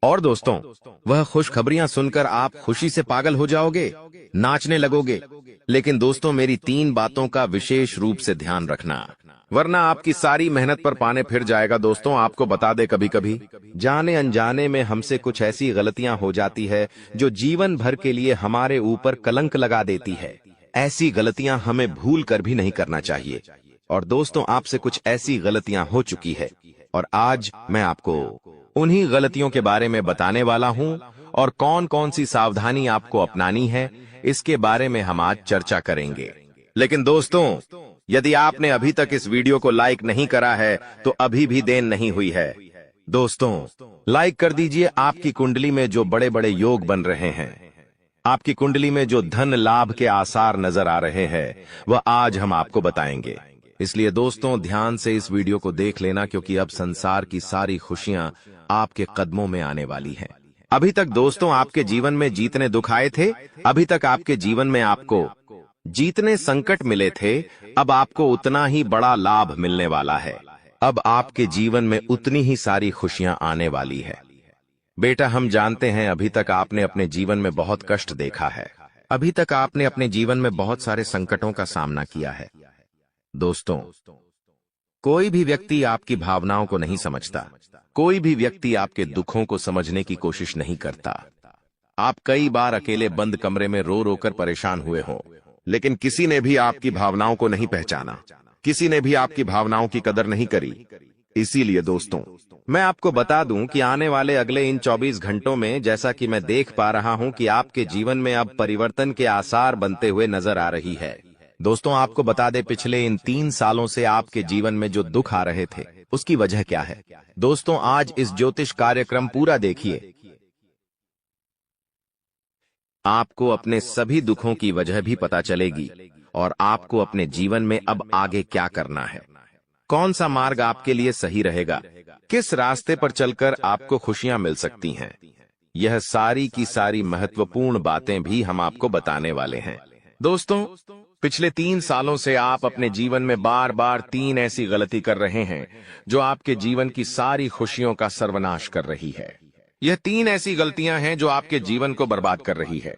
और दोस्तों, वह खुशखबरियां सुनकर आप खुशी से पागल हो जाओगे, नाचने लगोगे। लेकिन दोस्तों, मेरी 3 बातों का विशेष रूप से ध्यान रखना, वरना आपकी सारी मेहनत पर पानी फिर जाएगा। दोस्तों, आपको बता दे, कभी कभी जाने अनजाने में हमसे कुछ ऐसी गलतियां हो जाती है जो जीवन भर के लिए हमारे ऊपर कलंक लगा देती है। ऐसी गलतियां हमें भूल कर भी नहीं करना चाहिए। और दोस्तों, आपसे कुछ ऐसी गलतियां हो चुकी है, और आज मैं आपको उन्हीं गलतियों के बारे में बताने वाला हूं, और कौन कौन सी सावधानी आपको अपनानी है, इसके बारे में हम आज चर्चा करेंगे। लेकिन दोस्तों, यदि आपने अभी तक इस वीडियो को लाइक नहीं करा है, तो अभी भी देर नहीं हुई है। दोस्तों, लाइक कर दीजिए। आपकी कुंडली में जो बड़े बड़े योग बन रहे हैं, आपकी कुंडली में जो धन लाभ के आसार नजर आ रहे हैं, वह आज हम आपको बताएंगे। इसलिए दोस्तों, ध्यान से इस वीडियो को देख लेना, क्योंकि अब संसार की सारी खुशियां आपके कदमों में आने वाली हैं। अभी तक दोस्तों आपके जीवन में जितने दुख आए थे, अभी तक आपके जीवन में आपको जितने संकट मिले थे, अब आपको उतना ही बड़ा लाभ मिलने वाला है। अब आपके जीवन में उतनी ही सारी खुशियां आने वाली है। बेटा, हम जानते हैं अभी तक आपने अपने जीवन में बहुत कष्ट देखा है, अभी तक आपने अपने जीवन में बहुत सारे संकटों का सामना किया है। दोस्तों, कोई भी व्यक्ति आपकी भावनाओं को नहीं समझता, कोई भी व्यक्ति आपके दुखों को समझने की कोशिश नहीं करता। आप कई बार अकेले बंद कमरे में रो रो कर परेशान हुए हो, लेकिन किसी ने भी आपकी भावनाओं को नहीं पहचाना, किसी ने भी आपकी भावनाओं की कदर नहीं करी। इसीलिए दोस्तों, मैं आपको बता दूं कि आने वाले अगले इन 24 घंटों में, जैसा कि मैं देख पा रहा हूं कि आपके जीवन में अब परिवर्तन के आसार बनते हुए नजर आ रही है। दोस्तों, आपको बता दें, पिछले इन 3 सालों से आपके जीवन में जो दुख आ रहे थे, उसकी वजह क्या है? दोस्तों, आज इस ज्योतिष कार्यक्रम पूरा देखिए। आपको अपने सभी दुखों की वजह भी पता चलेगी, और आपको अपने जीवन में अब आगे क्या करना है, कौन सा मार्ग आपके लिए सही रहेगा, किस रास्ते पर चलकर आपको खुशियां मिल सकती हैं। यह सारी की सारी महत्वपूर्ण बातें भी हम आपको बताने वाले हैं। दोस्तों, पिछले 3 सालों से आप अपने जीवन में बार बार 3 ऐसी गलती कर रहे हैं जो आपके जीवन की सारी खुशियों का सर्वनाश कर रही है। यह 3 ऐसी गलतियां हैं जो आपके जीवन को बर्बाद कर रही है।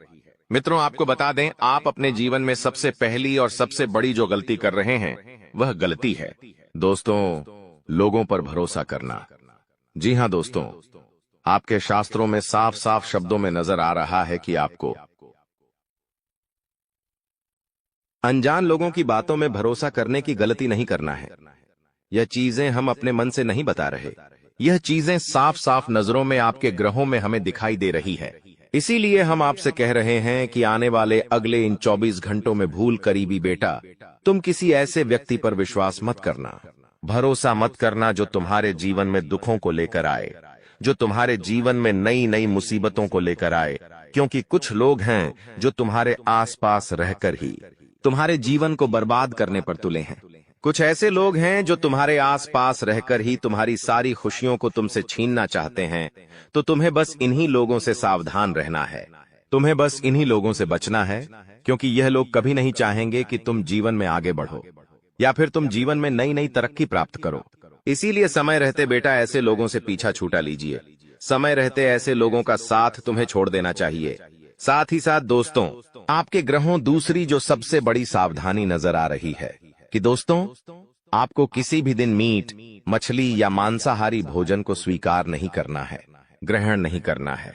मित्रों, आपको बता दें, आप अपने जीवन में सबसे पहली और सबसे बड़ी जो गलती कर रहे हैं वह गलती है दोस्तों, लोगों पर भरोसा करना। जी हां दोस्तों, आपके शास्त्रों में साफ साफ शब्दों में नजर आ रहा है कि आपको अनजान लोगों की बातों में भरोसा करने की गलती नहीं करना है। यह चीजें हम अपने मन से नहीं बता रहे, यह चीजें साफ साफ नजरों में आपके ग्रहों में हमें दिखाई दे रही है। इसीलिए हम आपसे कह रहे हैं कि आने वाले अगले इन 24 घंटों में भूल करीबी बेटा, तुम किसी ऐसे व्यक्ति पर विश्वास मत करना, भरोसा मत करना जो तुम्हारे जीवन में दुखों को लेकर आए, जो तुम्हारे जीवन में नई नई मुसीबतों को लेकर आए। क्योंकि कुछ लोग हैं जो तुम्हारे आसपास रहकर ही तुम्हारे जीवन को बर्बाद करने पर तुले हैं। कुछ ऐसे लोग हैं जो तुम्हारे आसपास रहकर ही तुम्हारी सारी खुशियों को तुमसे छीनना चाहते हैं। तो तुम्हें बस इन्हीं लोगों से सावधान रहना है, तुम्हें बस इन्हीं लोगों से बचना है, क्योंकि यह लोग कभी नहीं चाहेंगे कि तुम जीवन में आगे बढ़ो या फिर तुम जीवन में नई नई तरक्की प्राप्त करो। इसीलिए समय रहते बेटा ऐसे लोगों से पीछा छूटा लीजिए। समय रहते ऐसे लोगों का साथ तुम्हें छोड़ देना चाहिए। साथ ही साथ दोस्तों, आपके ग्रहों दूसरी जो सबसे बड़ी सावधानी नजर आ रही है कि दोस्तों, आपको किसी भी दिन मीट, मछली या मांसाहारी भोजन को स्वीकार नहीं करना है, ग्रहण नहीं करना है।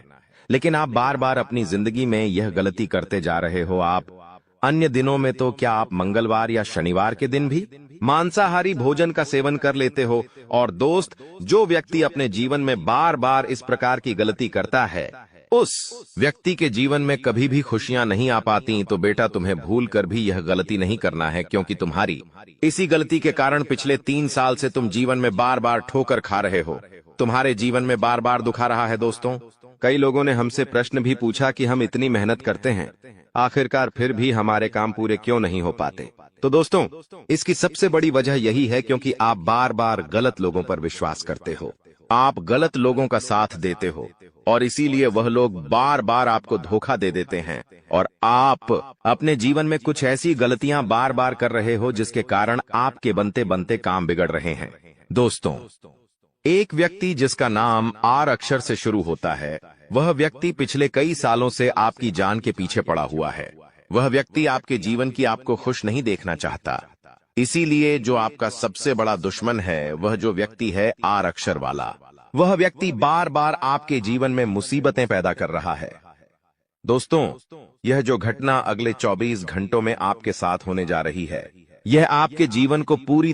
लेकिन आप बार बार अपनी जिंदगी में यह गलती करते जा रहे हो। आप अन्य दिनों में तो क्या आप मंगलवार या शनिवार के दिन भी मांसाहारी भोजन का सेवन कर लेते हो। और दोस्त, जो व्यक्ति अपने जीवन में बार बार इस प्रकार की गलती करता है, उस व्यक्ति के जीवन में कभी भी खुशियां नहीं आ पाती। तो बेटा, तुम्हें भूल कर भी यह गलती नहीं करना है, क्योंकि तुम्हारी इसी गलती के कारण पिछले 3 साल से तुम जीवन में बार बार ठोकर खा रहे हो, तुम्हारे जीवन में बार बार दुख आ रहा है। दोस्तों, कई लोगों ने हमसे प्रश्न भी पूछा कि हम इतनी मेहनत करते हैं, आखिरकार फिर भी हमारे काम पूरे क्यों नहीं हो पाते। तो दोस्तों, इसकी सबसे बड़ी वजह यही है क्योंकि आप बार बार गलत लोगों पर विश्वास करते हो, आप गलत लोगों का साथ देते हो, और इसीलिए वह लोग बार बार आपको धोखा दे देते हैं। और आप अपने जीवन में कुछ ऐसी गलतियां बार बार कर रहे हो जिसके कारण आपके बनते बनते काम बिगड़ रहे हैं। दोस्तों, एक व्यक्ति जिसका नाम आर अक्षर से शुरू होता है, वह व्यक्ति पिछले कई सालों से आपकी जान के पीछे पड़ा हुआ है। वह व्यक्ति आपके जीवन की आपको खुश नहीं देखना चाहता। इसीलिए जो आपका सबसे बड़ा दुश्मन है, वह जो व्यक्ति है आर अक्षर वाला, वह व्यक्ति बार बार आपके जीवन में मुसीबतें पैदा कर रहा है। दोस्तों, यह जो घटना अगले 24 घंटों में आपके साथ होने जा रही है, यह आपके जीवन को पूरी